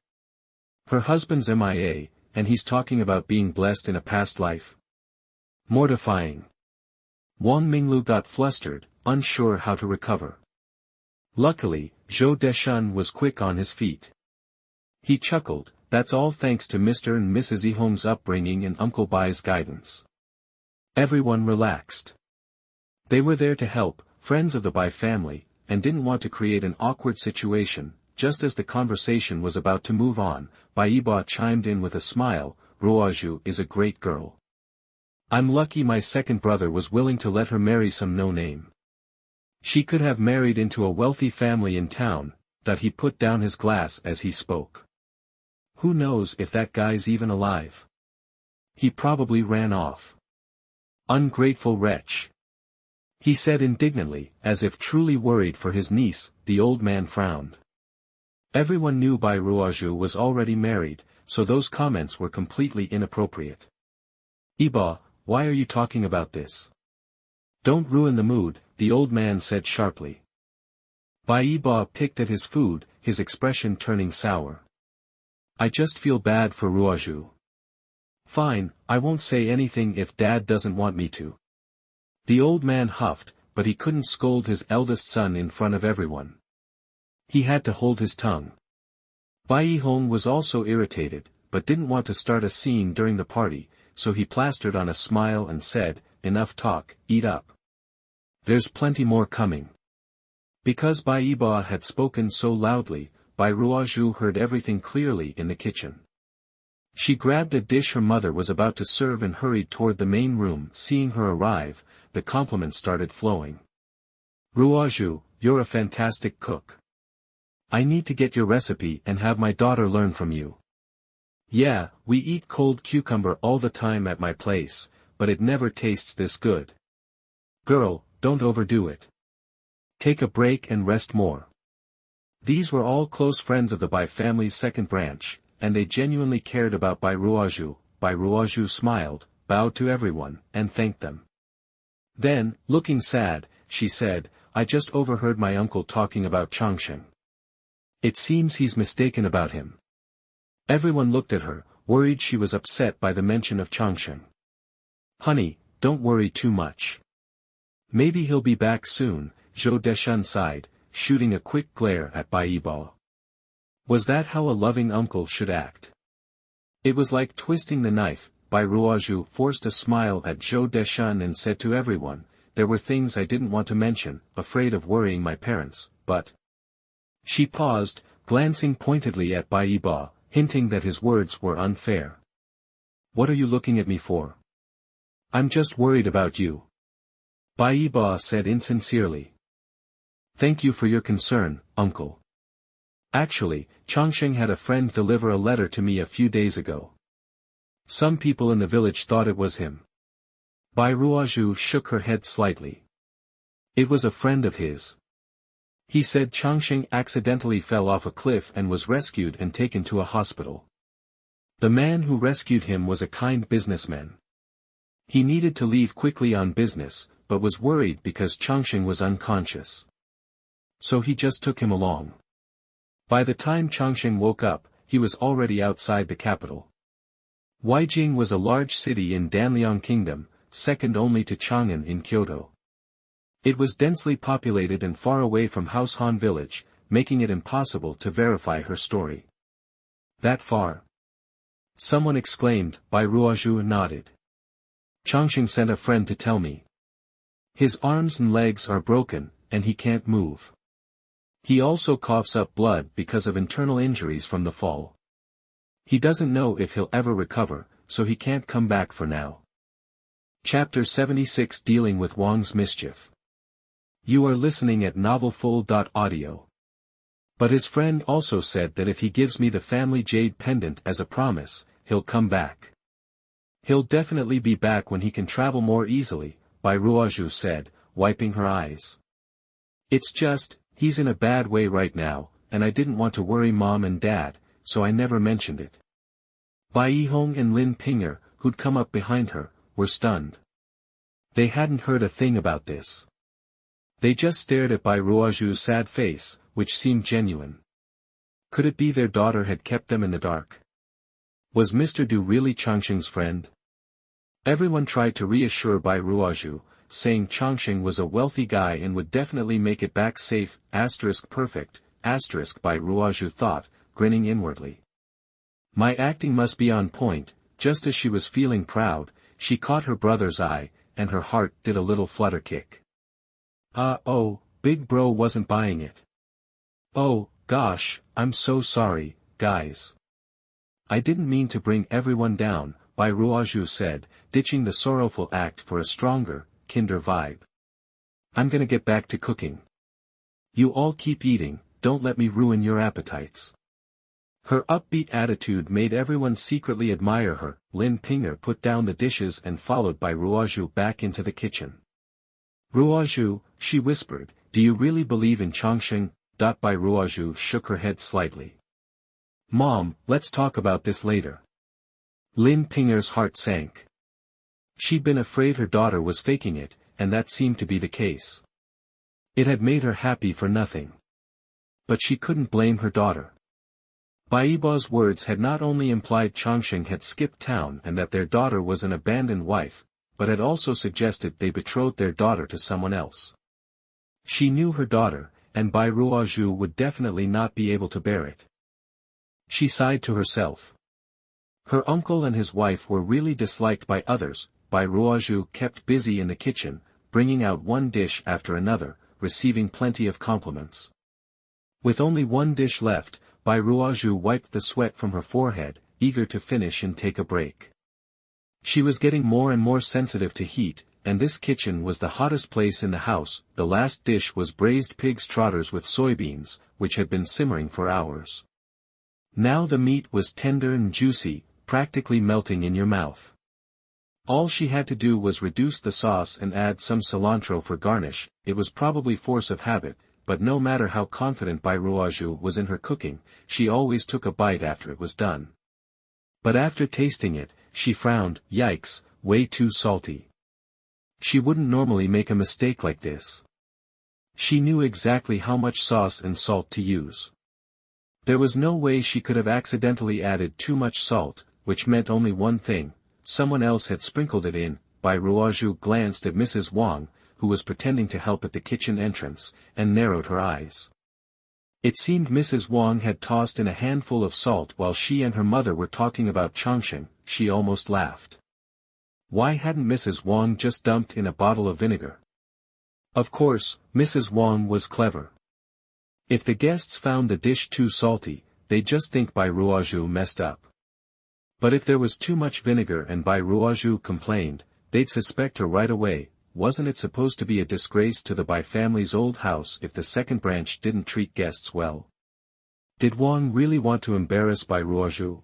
Her husband's MIA, and he's talking about being blessed in a past life. Mortifying. Wang Minglu got flustered, unsure how to recover. Luckily, Zhou Deshun was quick on his feet. He chuckled, "That's all thanks to Mr. and Mrs. Yihong's upbringing and Uncle Bai's guidance." Everyone relaxed. They were there to help, friends of the Bai family, and didn't want to create an awkward situation. Just as the conversation was about to move on, Bai Yiba chimed in with a smile, "Ruozhu is a great girl. I'm lucky my second brother was willing to let her marry some no-name. She could have married into a wealthy family in town." That he put down his glass as he spoke. "Who knows if that guy's even alive? He probably ran off. Ungrateful wretch," he said indignantly, as if truly worried for his niece. The old man frowned. Everyone knew Bai Ruozhu was already married, so those comments were completely inappropriate. "Iba, why are you talking about this? Don't ruin the mood," the old man said sharply. Bai Ba picked at his food, his expression turning sour. I just feel bad for Ruozhu. Fine, I won't say anything if Dad doesn't want me to. The old man huffed, but he couldn't scold his eldest son in front of everyone. He had to hold his tongue. Bai Hong was also irritated, but didn't want to start a scene during the party, so he plastered on a smile and said, enough talk, eat up. There's plenty more coming. Because Bai Ba had spoken so loudly, Bai Ruozhu heard everything clearly in the kitchen. She grabbed a dish her mother was about to serve and hurried toward the main room. Seeing her arrive, the compliments started flowing. Ruozhu, you're a fantastic cook. I need to get your recipe and have my daughter learn from you. Yeah, we eat cold cucumber all the time at my place, but it never tastes this good. Girl, don't overdo it. Take a break and rest more. These were all close friends of the Bai family's second branch, and they genuinely cared about Bai Ruozhu. Bai Ruozhu smiled, bowed to everyone, and thanked them. Then, looking sad, she said, I just overheard my uncle talking about Changsheng. It seems he's mistaken about him. Everyone looked at her, worried she was upset by the mention of Changsheng. Honey, don't worry too much. Maybe he'll be back soon, Zhou Deshun sighed, shooting a quick glare at Bai Ba. Was that how a loving uncle should act? It was like twisting the knife. Bai Ruozhu forced a smile at Zhou Deshun and said to everyone, there were things I didn't want to mention, afraid of worrying my parents, but... She paused, glancing pointedly at Bai Ba, hinting that his words were unfair. What are you looking at me for? I'm just worried about you. Bai Ba said insincerely. Thank you for your concern, uncle. Actually, Changsheng had a friend deliver a letter to me a few days ago. Some people in the village thought it was him. Bai Ruozhu shook her head slightly. It was a friend of his. He said Changsheng accidentally fell off a cliff and was rescued and taken to a hospital. The man who rescued him was a kind businessman. He needed to leave quickly on business, but was worried because Changsheng was unconscious. So he just took him along. By the time Changsheng woke up, he was already outside the capital. Weijing was a large city in Danliang Kingdom, second only to Chang'an in Kyoto. It was densely populated and far away from Househan village, making it impossible to verify her story. That far? Someone exclaimed. Bai Ruozhu nodded. Changsheng sent a friend to tell me. His arms and legs are broken, and he can't move. He also coughs up blood because of internal injuries from the fall. He doesn't know if he'll ever recover, so he can't come back for now. Chapter 76 Dealing with Wang's Mischief. You are listening at novelfull.audio. But his friend also said that if he gives me the family jade pendant as a promise, he'll come back. He'll definitely be back when he can travel more easily, Bai Ruozhu said, wiping her eyes. It's just, he's in a bad way right now, and I didn't want to worry Mom and Dad, so I never mentioned it. Bai Yihong and Lin Pinger, who'd come up behind her, were stunned. They hadn't heard a thing about this. They just stared at Bai Ruozhu's sad face, which seemed genuine. Could it be their daughter had kept them in the dark? Was Mr. Du really Changsheng's friend? Everyone tried to reassure Bai Ruozhu, saying Changsheng was a wealthy guy and would definitely make it back safe, *perfect, Bai Ruozhu thought, grinning inwardly. My acting must be on point. Just as she was feeling proud, she caught her brother's eye, and her heart did a little flutter kick. Oh, big bro wasn't buying it. Oh, gosh, I'm so sorry, guys. I didn't mean to bring everyone down, Bai Ruozhu said, ditching the sorrowful act for a stronger, kinder vibe. I'm gonna get back to cooking. You all keep eating, don't let me ruin your appetites. Her upbeat attitude made everyone secretly admire her. Lin Pinger put down the dishes and followed Bai Ruozhu back into the kitchen. Ruozhu, she whispered, do you really believe in Changsheng? Bai Ruozhu shook her head slightly. Mom, let's talk about this later. Lin Pinger's heart sank. She'd been afraid her daughter was faking it, and that seemed to be the case. It had made her happy for nothing. But she couldn't blame her daughter. Bai Ruozhu's words had not only implied Changsheng had skipped town and that their daughter was an abandoned wife, but had also suggested they betrothed their daughter to someone else. She knew her daughter, and Bai Ruozhu would definitely not be able to bear it. She sighed to herself. Her uncle and his wife were really disliked by others. Bai Ruozhu kept busy in the kitchen, bringing out one dish after another, receiving plenty of compliments. With only one dish left, Bai Ruozhu wiped the sweat from her forehead, eager to finish and take a break. She was getting more and more sensitive to heat, and this kitchen was the hottest place in the house. The last dish was braised pig's trotters with soybeans, which had been simmering for hours. Now the meat was tender and juicy, practically melting in your mouth. All she had to do was reduce the sauce and add some cilantro for garnish. It was probably force of habit, but no matter how confident Bai Ruozhu was in her cooking, she always took a bite after it was done. But after tasting it, she frowned. Yikes, way too salty. She wouldn't normally make a mistake like this. She knew exactly how much sauce and salt to use. There was no way she could have accidentally added too much salt, which meant only one thing: someone else had sprinkled it in. Bai Ruozhu glanced at Mrs. Wang, who was pretending to help at the kitchen entrance, and narrowed her eyes. It seemed Mrs. Wang had tossed in a handful of salt while she and her mother were talking about Changsheng. She almost laughed. Why hadn't Mrs. Wang just dumped in a bottle of vinegar? Of course, Mrs. Wang was clever. If the guests found the dish too salty, they'd just think Bai Ruozhu messed up. But if there was too much vinegar and Bai Ruozhu complained, they'd suspect her right away. Wasn't it supposed to be a disgrace to the Bai family's old house if the second branch didn't treat guests well? Did Wang really want to embarrass Bai Ruozhu?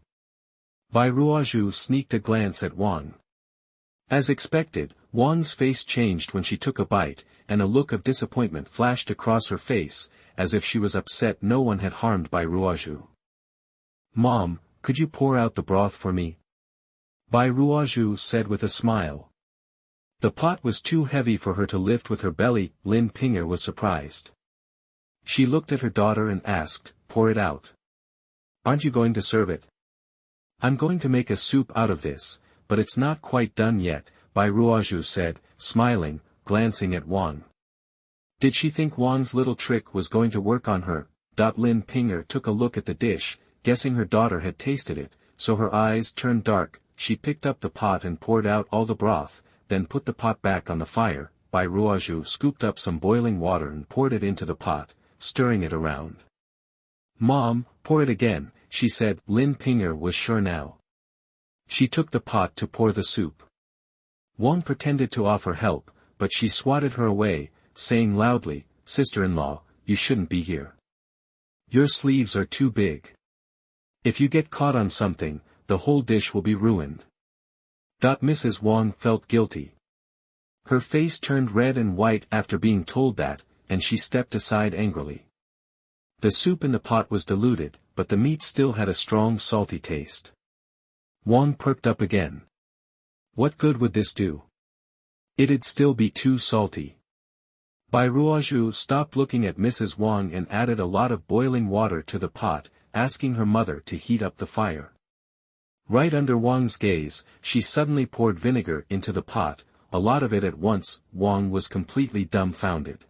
Bai Ruozhu sneaked a glance at Wang. As expected, Wang's face changed when she took a bite, and a look of disappointment flashed across her face, as if she was upset no one had harmed Bai Ruozhu. "Mom, could you pour out the broth for me?" Bai Ruozhu said with a smile. The pot was too heavy for her to lift with her belly. Lin Pinger was surprised. She looked at her daughter and asked, "Pour it out. Aren't you going to serve it?" "I'm going to make a soup out of this, but it's not quite done yet," Bai Ruozhu said, smiling, glancing at Wang. Did she think Wang's little trick was going to work on her? Lin Pinger took a look at the dish, guessing her daughter had tasted it, so her eyes turned dark. She picked up the pot and poured out all the broth, then put the pot back on the fire. Bai Ruozhu scooped up some boiling water and poured it into the pot, stirring it around. "Mom, pour it again," she said. Lin Pinger was sure now. She took the pot to pour the soup. Wang pretended to offer help, but she swatted her away, saying loudly, "Sister-in-law, you shouldn't be here. Your sleeves are too big. If you get caught on something, the whole dish will be ruined." Mrs. Wang felt guilty. Her face turned red and white after being told that, and she stepped aside angrily. The soup in the pot was diluted, but the meat still had a strong salty taste. Wang perked up again. What good would this do? It'd still be too salty. Bai Ruozhu stopped looking at Mrs. Wang and added a lot of boiling water to the pot, asking her mother to heat up the fire. Right under Wang's gaze, she suddenly poured vinegar into the pot, a lot of it at once. Wang was completely dumbfounded.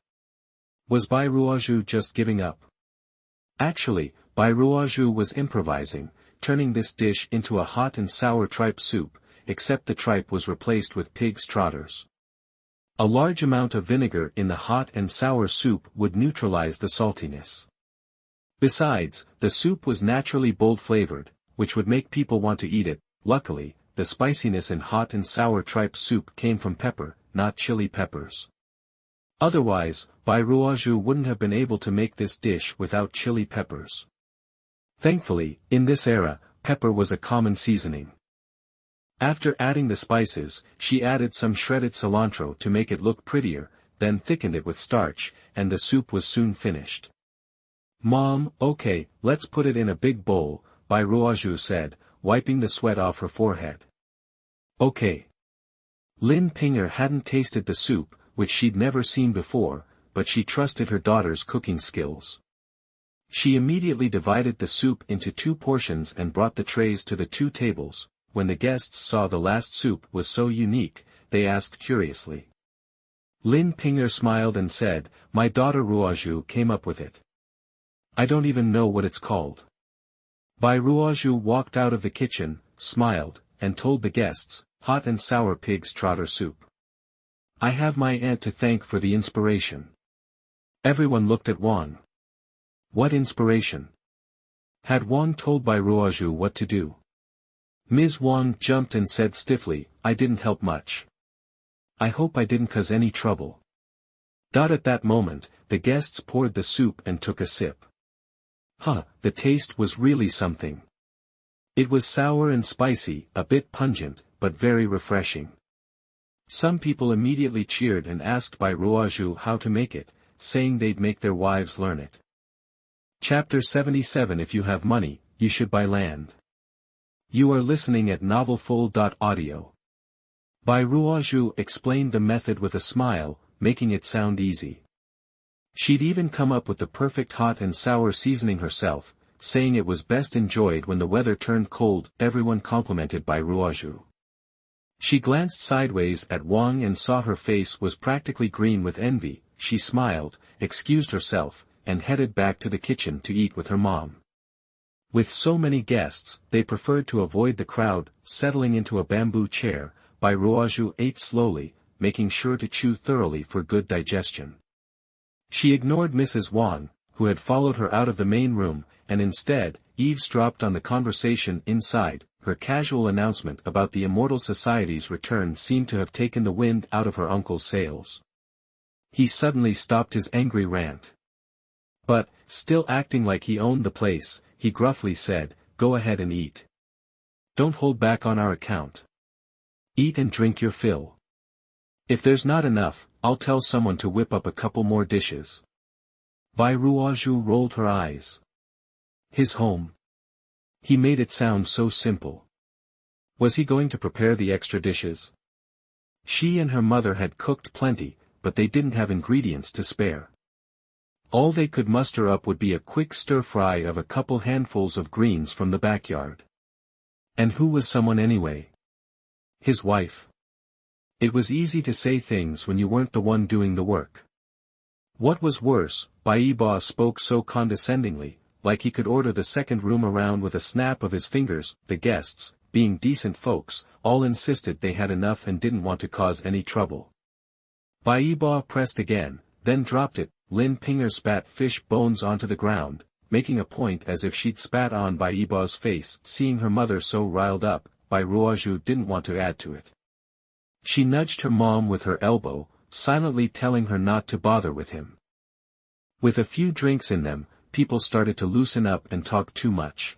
Was Bai Ruozhu just giving up? Actually, Bai Ruozhu was improvising, turning this dish into a hot and sour tripe soup, except the tripe was replaced with pig's trotters. A large amount of vinegar in the hot and sour soup would neutralize the saltiness. Besides, the soup was naturally bold-flavored, which would make people want to eat it. Luckily, the spiciness in hot and sour tripe soup came from pepper, not chili peppers. Otherwise, Bai Ruozhu wouldn't have been able to make this dish without chili peppers. Thankfully, in this era, pepper was a common seasoning. After adding the spices, she added some shredded cilantro to make it look prettier, then thickened it with starch, and the soup was soon finished. "Mom, okay, let's put it in a big bowl," Bai Ruozhu said, wiping the sweat off her forehead. "Okay." Lin Pinger hadn't tasted the soup, which she'd never seen before, but she trusted her daughter's cooking skills. She immediately divided the soup into 2 portions and brought the trays to the 2 tables. When the guests saw the last soup was so unique, they asked curiously. Lin Ping'er smiled and said, "My daughter Ruozhu came up with it. I don't even know what it's called." Bai Ruozhu walked out of the kitchen, smiled, and told the guests, "Hot and sour pig's trotter soup. I have my aunt to thank for the inspiration." Everyone looked at Wang. What inspiration? Had Wang told Bai Ruozhu what to do? Ms. Wang jumped and said stiffly, "I didn't help much. I hope I didn't cause any trouble." At that moment, the guests poured the soup and took a sip. The taste was really something. It was sour and spicy, a bit pungent, but very refreshing. Some people immediately cheered and asked Bai Ruozhu how to make it, saying they'd make their wives learn it. Chapter 77. If you have money, you should buy land. You are listening at novelfull.audio. Bai Ruozhu explained the method with a smile, making it sound easy. She'd even come up with the perfect hot and sour seasoning herself, saying it was best enjoyed when the weather turned cold. Everyone complimented Bai Ruozhu. She glanced sideways at Wang and saw her face was practically green with envy. She smiled, excused herself, and headed back to the kitchen to eat with her mom. With so many guests, they preferred to avoid the crowd. Settling into a bamboo chair, Bai Ruozhu ate slowly, making sure to chew thoroughly for good digestion. She ignored Mrs. Wang, who had followed her out of the main room, and instead, eavesdropped on the conversation inside. Her casual announcement about the Immortal Society's return seemed to have taken the wind out of her uncle's sails. He suddenly stopped his angry rant. But, still acting like he owned the place, he gruffly said, "Go ahead and eat. Don't hold back on our account. Eat and drink your fill. If there's not enough, I'll tell someone to whip up a couple more dishes." Bai Ruozhu rolled her eyes. His home. He made it sound so simple. Was he going to prepare the extra dishes? She and her mother had cooked plenty, but they didn't have ingredients to spare. All they could muster up would be a quick stir-fry of a couple handfuls of greens from the backyard. And who was someone anyway? His wife. It was easy to say things when you weren't the one doing the work. What was worse, Bai Ruozhu spoke so condescendingly, like he could order the second room around with a snap of his fingers. The guests, being decent folks, all insisted they had enough and didn't want to cause any trouble. Bai Ruozhu pressed again, then dropped it. Lin Ping'er spat fish bones onto the ground, making a point as if she'd spat on Bai Ruozhu's face. Seeing her mother so riled up, Bai Ruozhu didn't want to add to it. She nudged her mom with her elbow, silently telling her not to bother with him. With a few drinks in them, people started to loosen up and talk too much.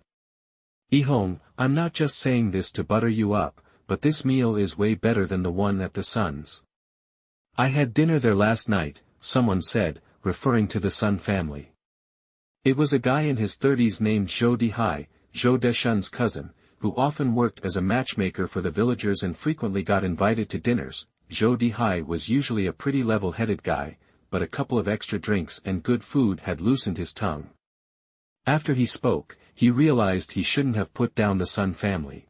"Ihong, I'm not just saying this to butter you up, but this meal is way better than the one at the Sun's. I had dinner there last night," someone said, referring to the Sun family. It was a guy in his 30s named Zhou Dihai, Zhou Deshun's cousin, who often worked as a matchmaker for the villagers and frequently got invited to dinners. Zhou Dihai was usually a pretty level-headed guy, but a couple of extra drinks and good food had loosened his tongue. After he spoke, he realized he shouldn't have put down the Sun family.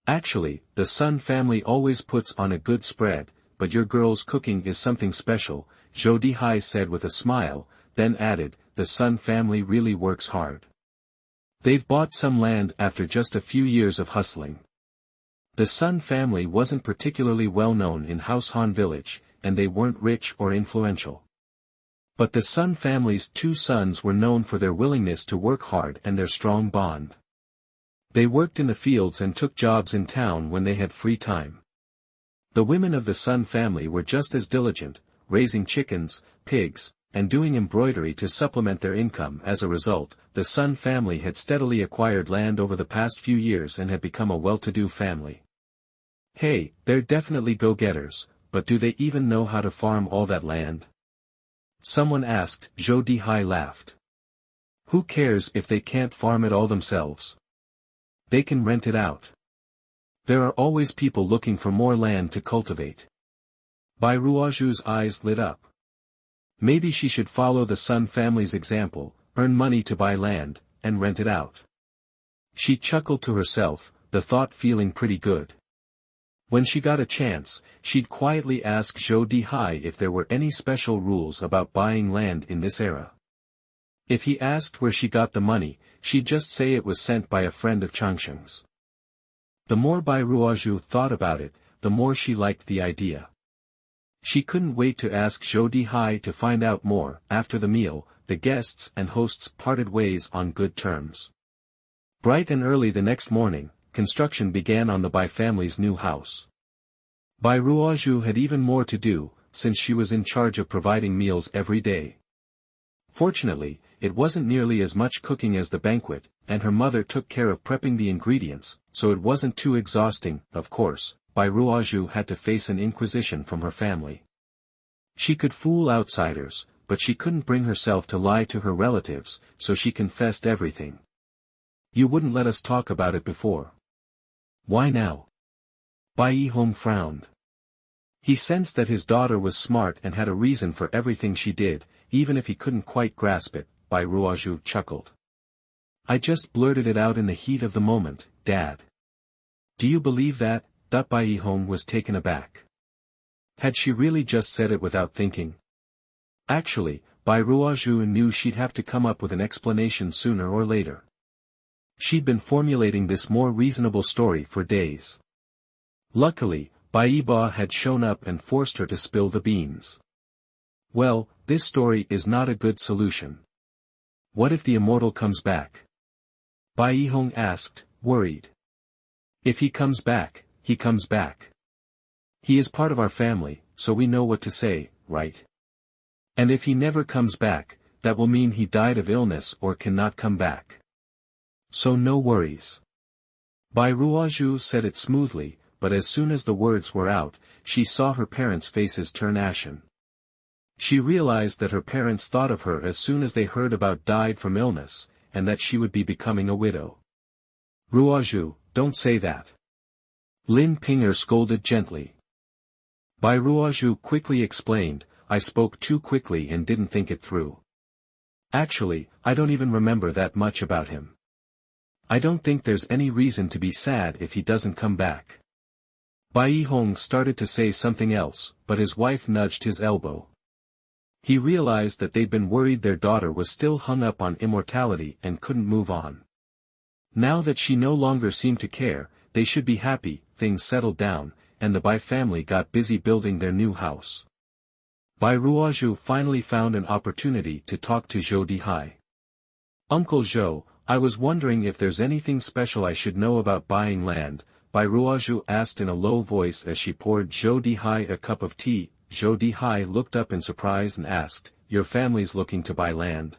Actually, the Sun family always puts on a good spread, but your girl's cooking is something special, Zhou Dihai said with a smile, then added, "The Sun family really works hard. They've bought some land after just a few years of hustling." The Sun family wasn't particularly well known in House Han village, and they weren't rich or influential. But the Sun family's 2 sons were known for their willingness to work hard and their strong bond. They worked in the fields and took jobs in town when they had free time. The women of the Sun family were just as diligent, raising chickens, pigs, and doing embroidery to supplement their income. As a result, the Sun family had steadily acquired land over the past few years and had become a well-to-do family. Hey, they're definitely go-getters, but do they even know how to farm all that land? Someone asked. Zhou Dihai laughed. Who cares if they can't farm it all themselves? They can rent it out. There are always people looking for more land to cultivate. Bai Ruozhu's eyes lit up. Maybe she should follow the Sun family's example. earn money to buy land, and rent it out. She chuckled to herself, the thought feeling pretty good. When she got a chance, she'd quietly ask Zhou Dihai if there were any special rules about buying land in this era. If he asked where she got the money, she'd just say it was sent by a friend of Changsheng's. The more Bai Ruozhu thought about it, the more she liked the idea. She couldn't wait to ask Zhou Dihai to find out more. After the meal, the guests and hosts parted ways on good terms. Bright and early the next morning, construction began on the Bai family's new house. Bai Ruozhu had even more to do, since she was in charge of providing meals every day. Fortunately, it wasn't nearly as much cooking as the banquet, and her mother took care of prepping the ingredients, so it wasn't too exhausting. Of course, Bai Ruozhu had to face an inquisition from her family. She could fool outsiders, but she couldn't bring herself to lie to her relatives, so she confessed everything. "You wouldn't let us talk about it before. Why now?" Bai Yihong frowned. He sensed that his daughter was smart and had a reason for everything she did, even if he couldn't quite grasp it. Bai Ruozhu chuckled. "I just blurted it out in the heat of the moment, Dad." "Do you believe that?" Bai Yihong was taken aback. Had she really just said it without thinking? Actually, Bai Ruozhu knew she'd have to come up with an explanation sooner or later. She'd been formulating this more reasonable story for days. Luckily, Bai Yiba had shown up and forced her to spill the beans. "Well, this story is not a good solution. What if the immortal comes back?" Bai Yihong asked, worried. "If he comes back, he comes back. He is part of our family, so we know what to say, right? And if he never comes back, that will mean he died of illness or cannot come back. So no worries." Bai Ruozhu said it smoothly, but as soon as the words were out, she saw her parents' faces turn ashen. She realized that her parents thought of her as soon as they heard about died from illness, and that she would be becoming a widow. "Ruozhu, don't say that." Lin Pinger scolded gently. Bai Ruozhu quickly explained, "I spoke too quickly and didn't think it through. Actually, I don't even remember that much about him. I don't think there's any reason to be sad if he doesn't come back." Bai Yihong started to say something else, but his wife nudged his elbow. He realized that they'd been worried their daughter was still hung up on immortality and couldn't move on. Now that she no longer seemed to care, they should be happy. Things settled down, and the Bai family got busy building their new house. Bai Ruozhu finally found an opportunity to talk to Zhou Dihai. "Uncle Zhou, I was wondering if there's anything special I should know about buying land," Bai Ruozhu asked in a low voice as she poured Zhou Dihai a cup of tea. Zhou Dihai looked up in surprise and asked, "Your family's looking to buy land?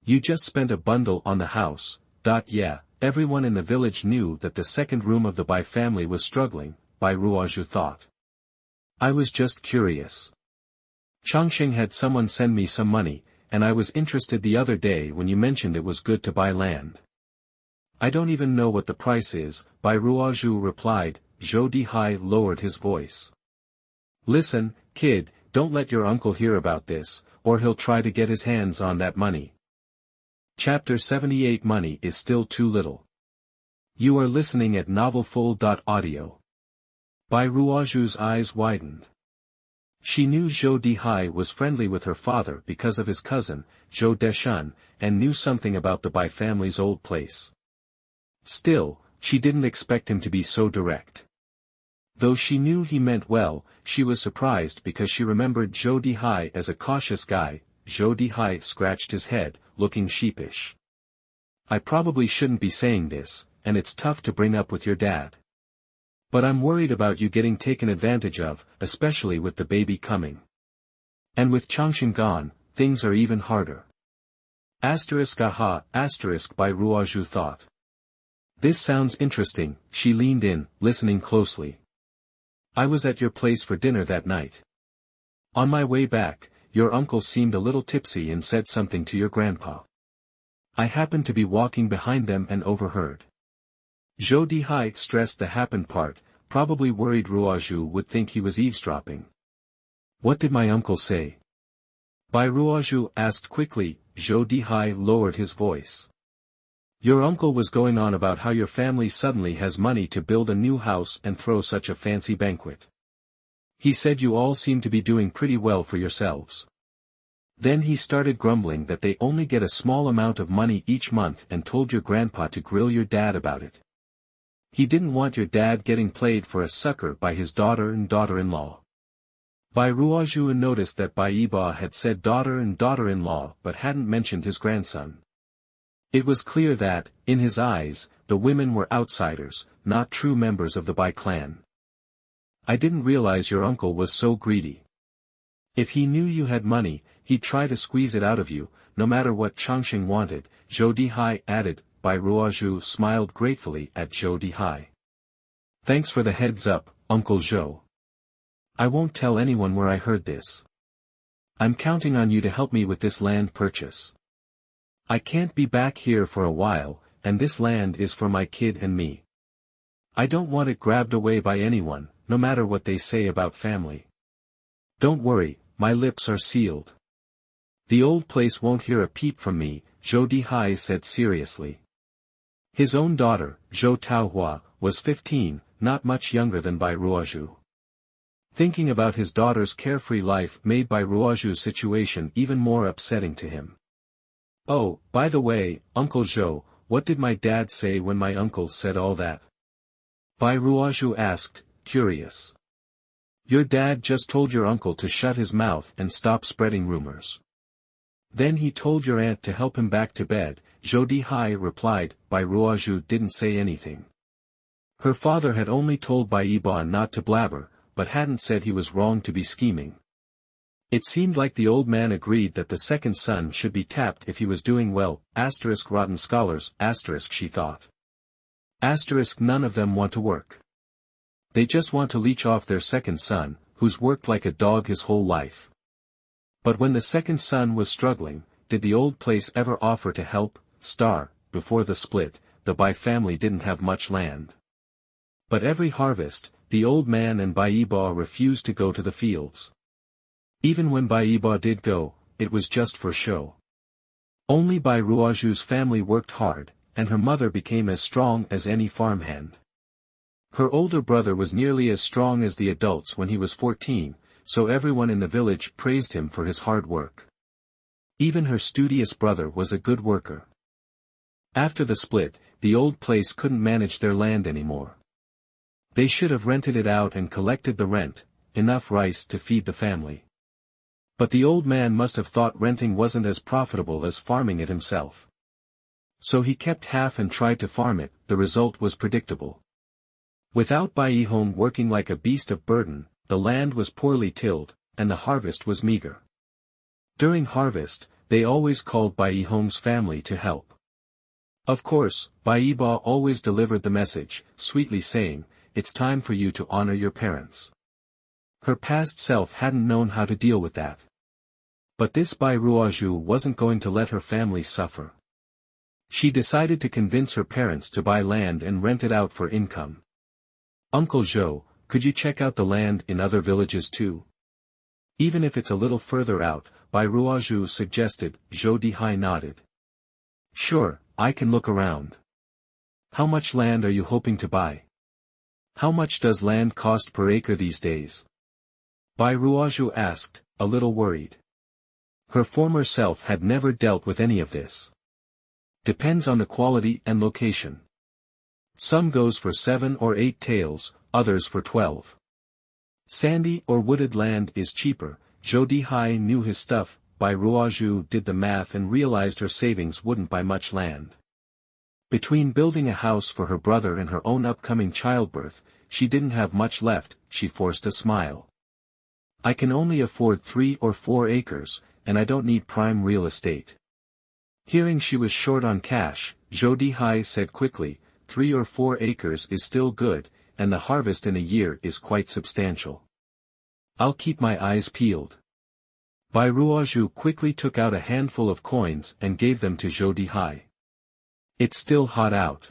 You just spent a bundle on the house." Yeah, everyone in the village knew that the second room of the Bai family was struggling, Bai Ruozhu thought. "I was just curious. Changsheng had someone send me some money, and I was interested the other day when you mentioned it was good to buy land." "I don't even know what the price is," Bai Ruozhu replied. Zhou Dihai lowered his voice. "Listen, kid, don't let your uncle hear about this, or he'll try to get his hands on that money." Chapter 78 Money is still too little. You are listening at novelfull.audio. Bai Ruozhu's eyes widened. She knew Zhou Dihai was friendly with her father because of his cousin, Zhou Deshan, and knew something about the Bai family's old place. Still, she didn't expect him to be so direct. Though she knew he meant well, she was surprised because she remembered Zhou Dihai as a cautious guy. Zhou Dihai scratched his head, looking sheepish. "I probably shouldn't be saying this, and it's tough to bring up with your dad. But I'm worried about you getting taken advantage of, especially with the baby coming. And with Changsheng gone, things are even harder." Aha! Bai Ruozhu thought. "This sounds interesting." She leaned in, listening closely. "I was at your place for dinner that night. On my way back, your uncle seemed a little tipsy and said something to your grandpa. I happened to be walking behind them and overheard." Zhou Dihai stressed the happened part, probably worried Ruozhu would think he was eavesdropping. "What did my uncle say?" Bai Ruozhu asked quickly. Zhou Dihai lowered his voice. Your uncle was going on about how your family suddenly has money to build a new house and throw such a fancy banquet. He said you all seem to be doing pretty well for yourselves. Then he started grumbling that they only get a small amount of money each month and told your grandpa to grill your dad about it. He didn't want your dad getting played for a sucker by his daughter and daughter-in-law. Bai Ruozhu noticed that Bai Yiba had said daughter and daughter-in-law but hadn't mentioned his grandson. It was clear that, in his eyes, the women were outsiders, not true members of the Bai clan. I didn't realize your uncle was so greedy. If he knew you had money, he'd try to squeeze it out of you, no matter what Changxing wanted, Zhou Dihai added. Bai Ruozhu smiled gratefully at Zhou Dihai. Thanks for the heads up, Uncle Zhou. I won't tell anyone where I heard this. I'm counting on you to help me with this land purchase. I can't be back here for a while, and this land is for my kid and me. I don't want it grabbed away by anyone, no matter what they say about family. Don't worry, my lips are sealed. The old place won't hear a peep from me, Zhou Dihai said seriously. His own daughter, Zhou Taohua, was 15, not much younger than Bai Ruozhu. Thinking about his daughter's carefree life made Bai Ruozhu's situation even more upsetting to him. Oh, by the way, Uncle Zhou, what did my dad say when my uncle said all that? Bai Ruozhu asked, curious. Your dad just told your uncle to shut his mouth and stop spreading rumors. Then he told your aunt to help him back to bed, Zhou Dihai replied. Bai Ruozhu didn't say anything. Her father had only told Bai Yiba not to blabber, but hadn't said he was wrong to be scheming. It seemed like the old man agreed that the second son should be tapped if he was doing well, rotten scholars, she thought. None of them want to work. They just want to leech off their second son, who's worked like a dog his whole life. But when the second son was struggling, did the old place ever offer to help? Before the split, the Bai family didn't have much land. But every harvest, the old man and Bai Yiba refused to go to the fields. Even when Bai Yiba did go, it was just for show. Only Bai Ruozhu's family worked hard, and her mother became as strong as any farmhand. Her older brother was nearly as strong as the adults when he was 14, so everyone in the village praised him for his hard work. Even her studious brother was a good worker. After the split, the old place couldn't manage their land anymore. They should have rented it out and collected the rent, enough rice to feed the family. But the old man must have thought renting wasn't as profitable as farming it himself. So he kept half and tried to farm it. The result was predictable. Without Bai Yihong working like a beast of burden, the land was poorly tilled, and the harvest was meager. During harvest, they always called Bai Yihong's family to help. Of course, Bai Yiba always delivered the message, sweetly saying, "It's time for you to honor your parents." Her past self hadn't known how to deal with that. But this Bai Ruozhu wasn't going to let her family suffer. She decided to convince her parents to buy land and rent it out for income. Uncle Zhou, could you check out the land in other villages too? Even if it's a little further out, Bai Ruozhu suggested. Zhou Dihai nodded. Sure, I can look around. How much land are you hoping to buy? How much does land cost per acre these days? Bai Ruozhu asked, a little worried. Her former self had never dealt with any of this. Depends on the quality and location. Some goes for 7 or 8 taels, others for 12. Sandy or wooded land is cheaper. Zhou Dihai knew his stuff. Bai Ruozhu did the math and realized her savings wouldn't buy much land. Between building a house for her brother and her own upcoming childbirth, she didn't have much left. She forced a smile. I can only afford 3 or 4 acres, and I don't need prime real estate. Hearing she was short on cash, Zhou Dihai said quickly, 3 or 4 acres is still good, and the harvest in a year is quite substantial. I'll keep my eyes peeled. Bai Ruozhu quickly took out a handful of coins and gave them to Zhou Dihai. It's still hot out.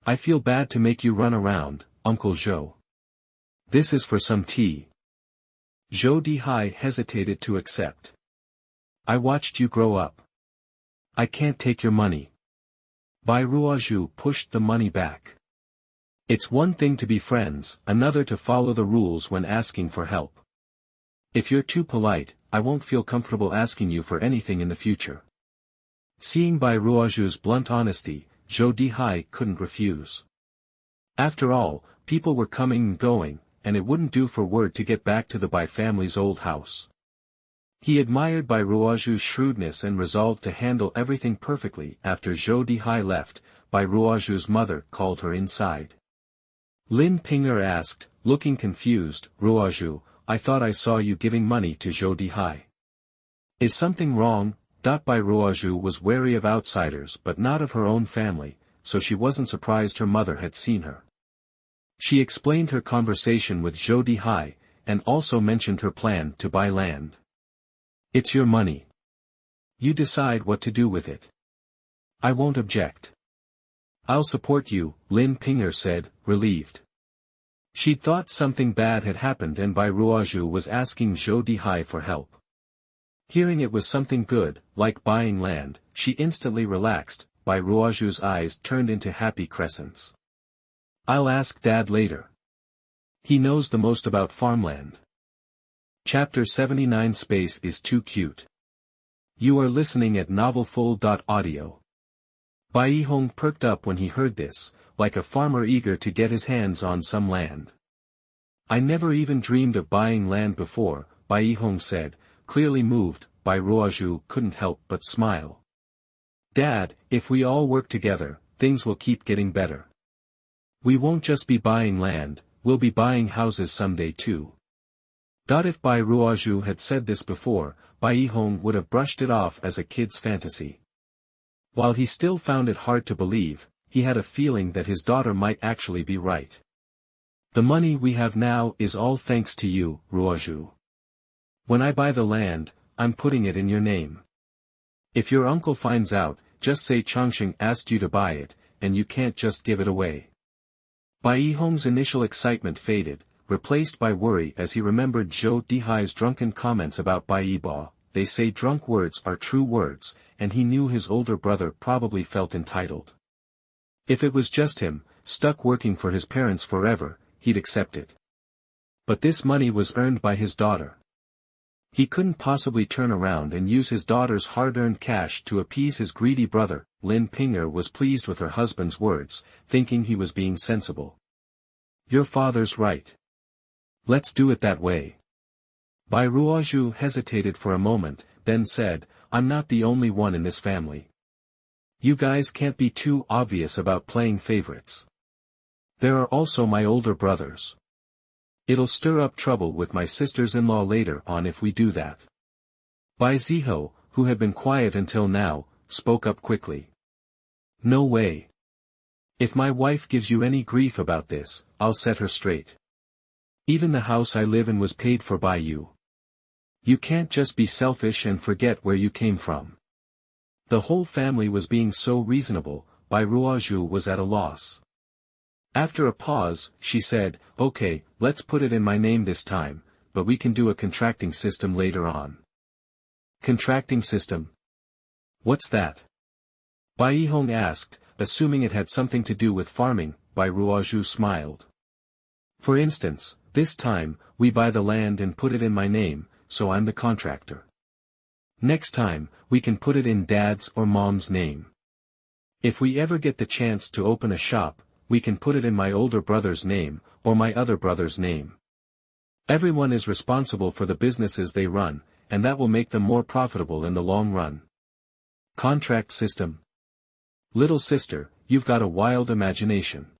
I feel bad to make you run around, Uncle Zhou. This is for some tea. Zhou Dihai hesitated to accept. I watched you grow up. I can't take your money. Bai Ruozhu pushed the money back. It's one thing to be friends, another to follow the rules when asking for help. If you're too polite, I won't feel comfortable asking you for anything in the future. Seeing Bai Ruozhu's blunt honesty, Zhou Dihai couldn't refuse. After all, people were coming and going, and it wouldn't do for word to get back to the Bai family's old house. He admired Bai Ruozhu's shrewdness and resolved to handle everything perfectly. After Zhou Dihai left, Bai Ruozhu's mother called her inside. Lin Ping'er asked, looking confused, Ruozhu, I thought I saw you giving money to Zhou Dihai. Is something wrong? Bai Ruozhu was wary of outsiders but not of her own family, so she wasn't surprised her mother had seen her. She explained her conversation with Zhou Dihai, and also mentioned her plan to buy land. It's your money. You decide what to do with it. I won't object. I'll support you, Lin Ping'er said, relieved. She'd thought something bad had happened and Bai Ruozhu was asking Zhou Dihai for help. Hearing it was something good, like buying land, she instantly relaxed. Bai Ruozhu's eyes turned into happy crescents. I'll ask Dad later. He knows the most about farmland. Chapter 79 Space is too cute. You are listening at novelfull.audio. Bai Yihong perked up when he heard this, like a farmer eager to get his hands on some land. I never even dreamed of buying land before, Bai Yihong said, clearly moved. Bai Ruozhu couldn't help but smile. Dad, if we all work together, things will keep getting better. We won't just be buying land, we'll be buying houses someday too. If Bai Ruozhu had said this before, Bai Yihong would have brushed it off as a kid's fantasy. While he still found it hard to believe, he had a feeling that his daughter might actually be right. The money we have now is all thanks to you, Ruozhu. When I buy the land, I'm putting it in your name. If your uncle finds out, just say Changsheng asked you to buy it, and you can't just give it away. Bai Yihong's initial excitement faded, replaced by worry as he remembered Zhou Dihai's drunken comments about Bai Yibo. They say drunk words are true words, and he knew his older brother probably felt entitled. If it was just him, stuck working for his parents forever, he'd accept it. But this money was earned by his daughter. He couldn't possibly turn around and use his daughter's hard-earned cash to appease his greedy brother. Lin Ping'er was pleased with her husband's words, thinking he was being sensible. Your father's right. Let's do it that way. Bai Ruozhu hesitated for a moment, then said, I'm not the only one in this family. You guys can't be too obvious about playing favorites. There are also my older brothers. It'll stir up trouble with my sisters-in-law later on if we do that. Bai Ziho, who had been quiet until now, spoke up quickly. No way. If my wife gives you any grief about this, I'll set her straight. Even the house I live in was paid for by you. You can't just be selfish and forget where you came from. The whole family was being so reasonable, Bai Ruozhu was at a loss. After a pause, she said, okay, let's put it in my name this time, but we can do a contracting system later on. Contracting system? What's that? Bai Yihong asked, assuming it had something to do with farming. Bai Ruozhu smiled. For instance, this time, we buy the land and put it in my name, so I'm the contractor. Next time, we can put it in Dad's or Mom's name. If we ever get the chance to open a shop, we can put it in my older brother's name, or my other brother's name. Everyone is responsible for the businesses they run, and that will make them more profitable in the long run. Contract system. Little sister, you've got a wild imagination.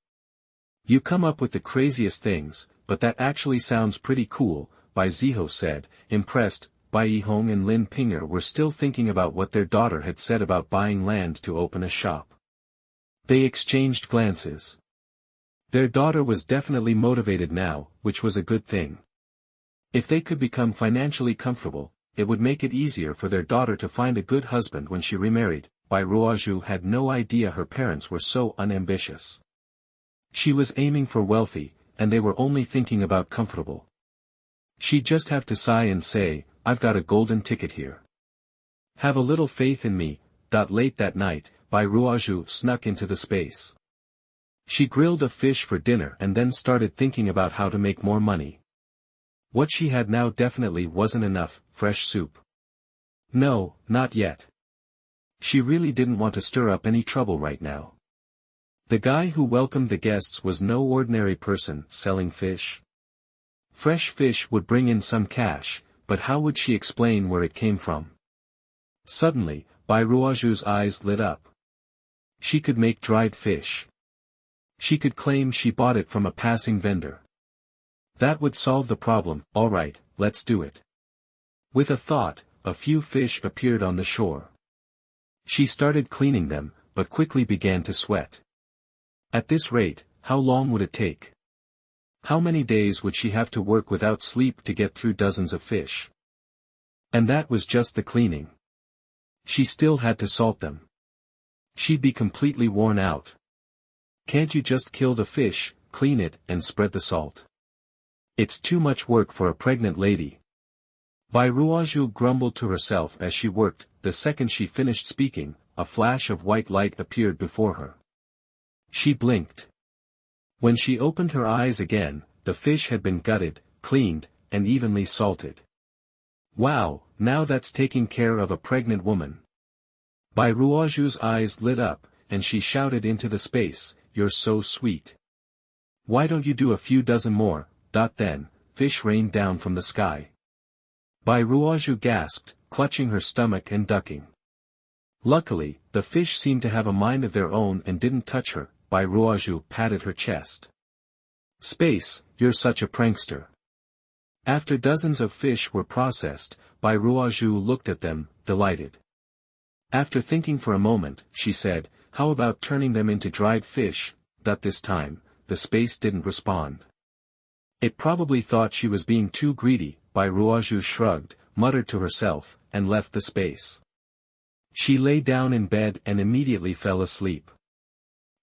You come up with the craziest things, but that actually sounds pretty cool, Bai Ziho said, impressed. Bai Yihong and Lin Ping'er were still thinking about what their daughter had said about buying land to open a shop. They exchanged glances. Their daughter was definitely motivated now, which was a good thing. If they could become financially comfortable, it would make it easier for their daughter to find a good husband when she remarried. Bai Ruozhu had no idea her parents were so unambitious. She was aiming for wealthy, and they were only thinking about comfortable. She'd just have to sigh and say, I've got a golden ticket here. Have a little faith in me. Late that night, Bai Ruozhu snuck into the space. She grilled a fish for dinner and then started thinking about how to make more money. What she had now definitely wasn't enough fresh soup. No, not yet. She really didn't want to stir up any trouble right now. The guy who welcomed the guests was no ordinary person selling fish. Fresh fish would bring in some cash, but how would she explain where it came from? Suddenly, Bai Ruozhu's eyes lit up. She could make dried fish. She could claim she bought it from a passing vendor. That would solve the problem. All right, let's do it. With a thought, a few fish appeared on the shore. She started cleaning them, but quickly began to sweat. At this rate, how long would it take? How many days would she have to work without sleep to get through dozens of fish? And that was just the cleaning. She still had to salt them. She'd be completely worn out. Can't you just kill the fish, clean it, and spread the salt? It's too much work for a pregnant lady. Bai Ruozhu grumbled to herself as she worked. The second she finished speaking, a flash of white light appeared before her. She blinked. When she opened her eyes again, the fish had been gutted, cleaned, and evenly salted. Wow, now that's taking care of a pregnant woman. Bai Ruozhu's eyes lit up, and she shouted into the space, "You're so sweet. Why don't you do a few dozen more?" Then, fish rained down from the sky. Bai Ruozhu gasped, clutching her stomach and ducking. Luckily, the fish seemed to have a mind of their own and didn't touch her. Bai Ruozhu patted her chest. "Space, you're such a prankster." After dozens of fish were processed, Bai Ruozhu looked at them, delighted. After thinking for a moment, she said, "How about turning them into dried fish?" This time, the space didn't respond. It probably thought she was being too greedy. Bai Ruozhu shrugged, muttered to herself, and left the space. She lay down in bed and immediately fell asleep.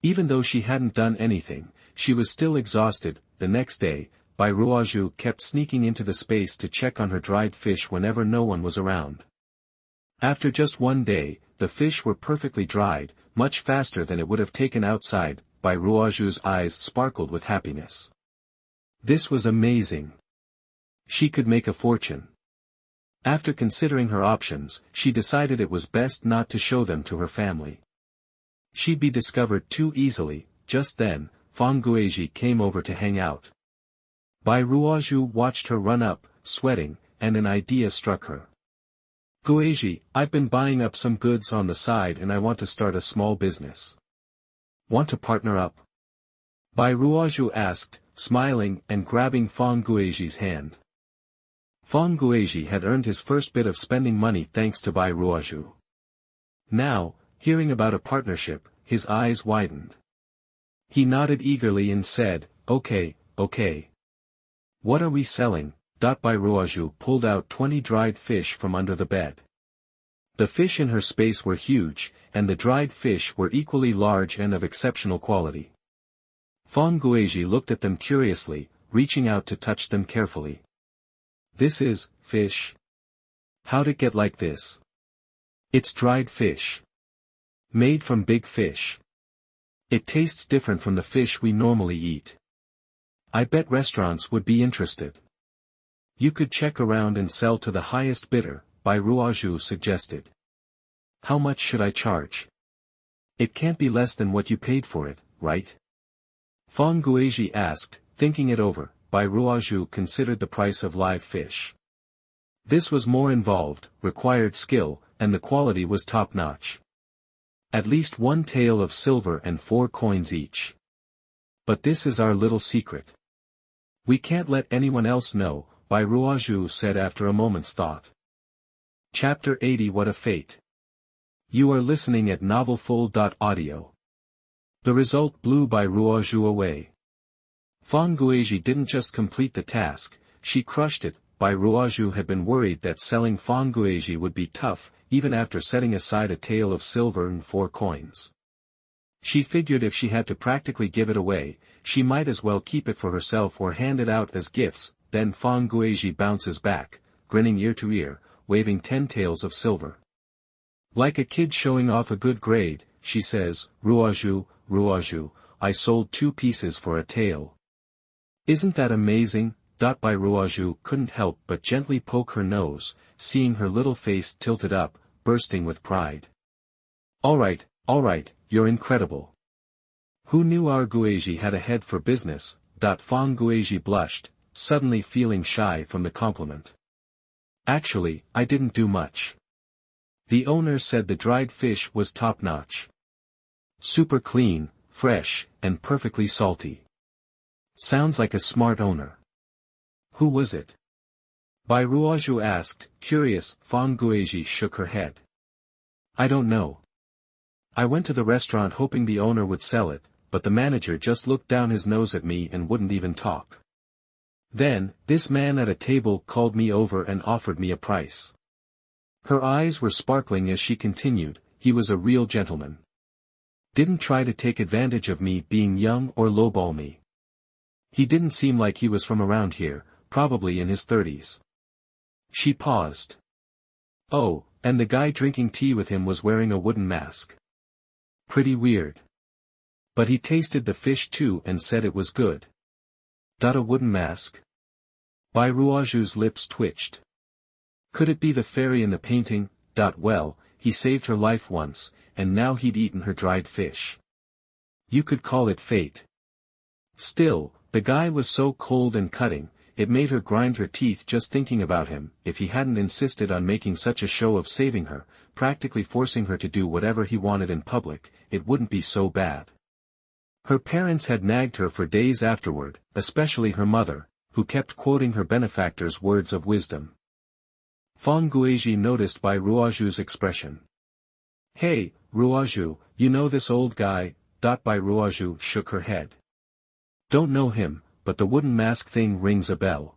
Even though she hadn't done anything, she was still exhausted. The next day, Bai Ruozhu kept sneaking into the space to check on her dried fish whenever no one was around. After just one day, the fish were perfectly dried, much faster than it would have taken outside. Bai Ruozhu's eyes sparkled with happiness. This was amazing. She could make a fortune. After considering her options, she decided it was best not to show them to her family. She'd be discovered too easily. Just then, Fang Guizhi came over to hang out. Bai Ruozhu watched her run up, sweating, and an idea struck her. "Guizhi, I've been buying up some goods on the side and I want to start a small business. Want to partner up?" Bai Ruozhu asked, smiling and grabbing Fang Guizhi's hand. Fang Guizhi had earned his first bit of spending money thanks to Bai Ruozhu. Now, hearing about a partnership, his eyes widened. He nodded eagerly and said, Okay. What are we selling?" Bai Ruozhu pulled out 20 dried fish from under the bed. The fish in her space were huge, and the dried fish were equally large and of exceptional quality. Fang Guizhi looked at them curiously, reaching out to touch them carefully. "This is fish. How'd it get like this?" "It's dried fish. Made from big fish. It tastes different from the fish we normally eat. I bet restaurants would be interested. You could check around and sell to the highest bidder," Bai Ruozhu suggested. "How much should I charge?" "It can't be less than what you paid for it, right?" Fang Guizhi asked, thinking it over. Bai Ruozhu considered the price of live fish. This was more involved, required skill, and the quality was top-notch. At least 1 tael of silver and 4 coins each. But this is our little secret. We can't let anyone else know, Bai Ruozhu said after a moment's thought. Chapter 80 What a Fate. You are listening at novelfull.audio. The result blew Bai Ruozhu away. Fang Guizhi didn't just complete the task, she crushed it. Bai Ruozhu had been worried that selling Fang Guizhi would be tough, even after setting aside a tael of silver and 4 coins. She figured if she had to practically give it away, she might as well keep it for herself or hand it out as gifts. Then Fang Guizhi bounces back, grinning ear to ear, waving 10 taels of silver. Like a kid showing off a good grade, she says, Ruozhu, Ruozhu, I sold 2 pieces for a tael. Isn't that amazing? Bai Ruozhu couldn't help but gently poke her nose, seeing her little face tilted up, bursting with pride. Alright, you're incredible. Who knew our Guizhi had a head for business? Fang Guizhi blushed, suddenly feeling shy from the compliment. Actually, I didn't do much. The owner said the dried fish was top-notch. Super clean, fresh, and perfectly salty. Sounds like a smart owner. Who was it? Bai Ruozhu asked, curious. Fang Guizhi shook her head. I don't know. I went to the restaurant hoping the owner would sell it, but the manager just looked down his nose at me and wouldn't even talk. Then, this man at a table called me over and offered me a price. Her eyes were sparkling as she continued, he was a real gentleman. Didn't try to take advantage of me being young or lowball me. He didn't seem like he was from around here, probably in his 30s. She paused. Oh, and the guy drinking tea with him was wearing a wooden mask. Pretty weird. But he tasted the fish too and said it was good. A wooden mask? Bai Ruozhu's lips twitched. Could it be the fairy in the painting? Well, he saved her life once, and now he'd eaten her dried fish. You could call it fate. Still, the guy was so cold and cutting, it made her grind her teeth just thinking about him. If he hadn't insisted on making such a show of saving her, practically forcing her to do whatever he wanted in public, it wouldn't be so bad. Her parents had nagged her for days afterward, especially her mother, who kept quoting her benefactor's words of wisdom. Fang Guizhi noticed Bai Ruozhu's expression. Hey, Ruozhu, you know this old guy? Bai Ruozhu shook her head. Don't know him, but the wooden mask thing rings a bell.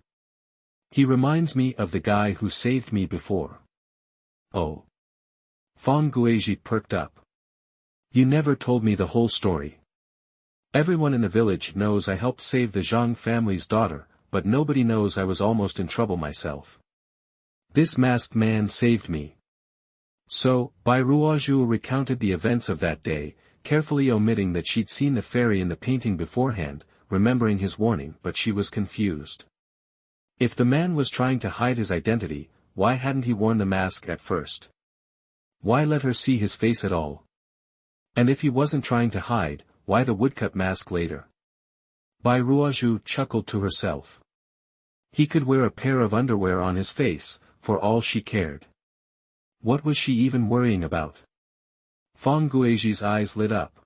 He reminds me of the guy who saved me before. Oh. Fang Guizhi perked up. You never told me the whole story. Everyone in the village knows I helped save the Zhang family's daughter, but nobody knows I was almost in trouble myself. This masked man saved me. So, Bai Ruozhu recounted the events of that day, carefully omitting that she'd seen the fairy in the painting beforehand, remembering his warning, but she was confused. If the man was trying to hide his identity, why hadn't he worn the mask at first? Why let her see his face at all? And if he wasn't trying to hide, why the woodcut mask later? Bai Ruozhu chuckled to herself. He could wear a pair of underwear on his face, for all she cared. What was she even worrying about? Fang Guizhi's eyes lit up.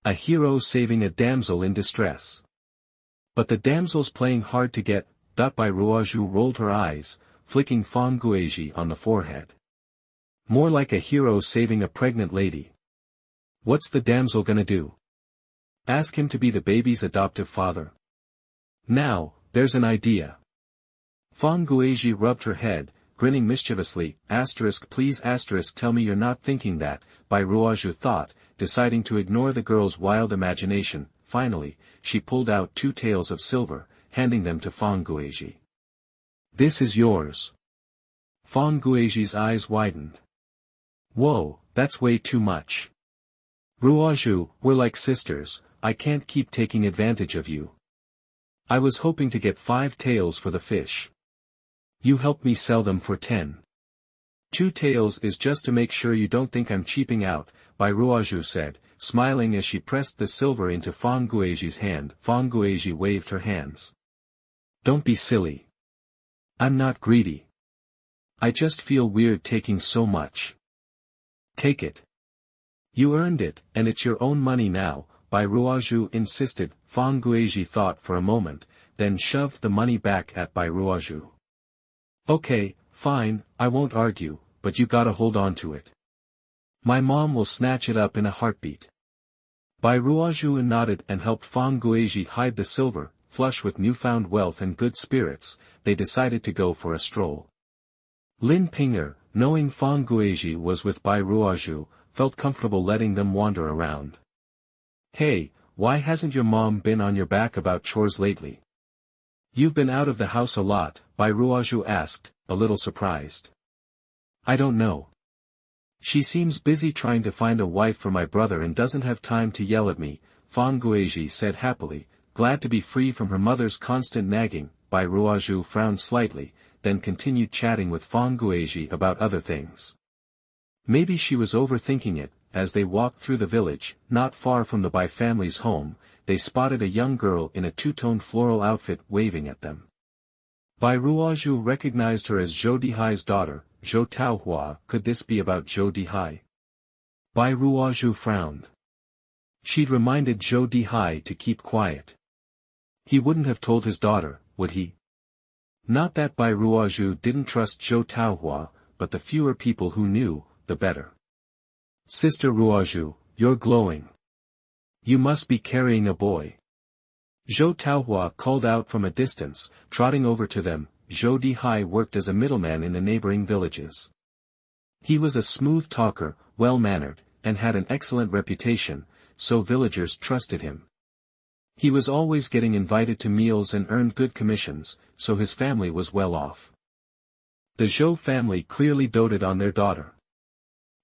A hero saving a damsel in distress. But the damsel's playing hard to get. Bai Ruozhu rolled her eyes, flicking Fang Guizhi on the forehead. More like a hero saving a pregnant lady. What's the damsel gonna do? Ask him to be the baby's adoptive father? Now, there's an idea. Fang Guizhi rubbed her head, grinning mischievously. Please tell me you're not thinking that, Bai Ruozhu thought, deciding to ignore the girl's wild imagination. Finally, she pulled out 2 taels of silver, handing them to Fang Guizhi. This is yours. Fang Guizhi's eyes widened. Whoa, that's way too much. Ruozhu, we're like sisters, I can't keep taking advantage of you. I was hoping to get 5 taels for the fish. You help me sell them for 10. 2 taels is just to make sure you don't think I'm cheaping out, Bai Ruozhu said, smiling as she pressed the silver into Fang Guizhi's hand. Fang Guizhi waved her hands. Don't be silly. I'm not greedy. I just feel weird taking so much. Take it. You earned it, and it's your own money now, Bai Ruozhu insisted. Fang Guizhi thought for a moment, then shoved the money back at Bai Ruozhu. Okay, fine, I won't argue, but you gotta hold on to it. My mom will snatch it up in a heartbeat. Bai Ruozhu nodded and helped Fang Guizhi hide the silver. Flush with newfound wealth and good spirits, they decided to go for a stroll. Lin Pinger, knowing Fang Guizhi was with Bai Ruozhu, felt comfortable letting them wander around. Hey, why hasn't your mom been on your back about chores lately? You've been out of the house a lot, Bai Ruozhu asked, a little surprised. I don't know. She seems busy trying to find a wife for my brother and doesn't have time to yell at me, Fang Guizhi said happily, glad to be free from her mother's constant nagging. Bai Ruozhu frowned slightly, then continued chatting with Fang Guizhi about other things. Maybe she was overthinking it. As they walked through the village, not far from the Bai family's home, they spotted a young girl in a two-toned floral outfit waving at them. Bai Ruozhu recognized her as Zhou Dihai's daughter, Zhou Taohua. Could this be about Zhou Dihai? Bai Ruozhu frowned. She'd reminded Zhou Dihai to keep quiet. He wouldn't have told his daughter, would he? Not that Bai Ruozhu didn't trust Zhou Taohua, but the fewer people who knew, the better. Sister Ruozhu, you're glowing. You must be carrying a boy. Zhou Taohua called out from a distance, trotting over to them. Zhou Dihai worked as a middleman in the neighboring villages. He was a smooth talker, well-mannered, and had an excellent reputation, so villagers trusted him. He was always getting invited to meals and earned good commissions, so his family was well off. The Zhou family clearly doted on their daughter.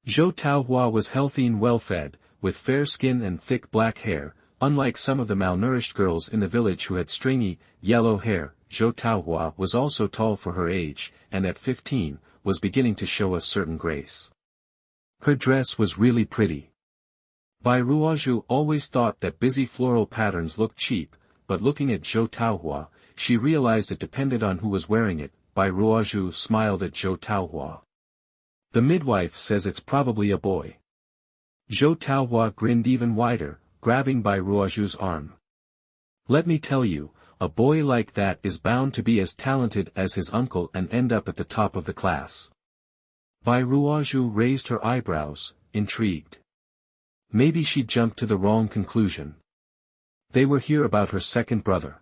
Zhou Taohua was healthy and well-fed, with fair skin and thick black hair, unlike some of the malnourished girls in the village who had stringy, yellow hair. Zhou Taohua was also tall for her age, and at 15, was beginning to show a certain grace. Her dress was really pretty. Bai Ruozhu always thought that busy floral patterns looked cheap, but looking at Zhou Taohua, she realized it depended on who was wearing it. Bai Ruozhu smiled at Zhou Taohua. The midwife says it's probably a boy. Zhou Taohua grinned even wider, grabbing Bai Ruozhu's arm. Let me tell you, a boy like that is bound to be as talented as his uncle and end up at the top of the class. Bai Ruozhu raised her eyebrows, intrigued. Maybe she jumped to the wrong conclusion. They were here about her second brother.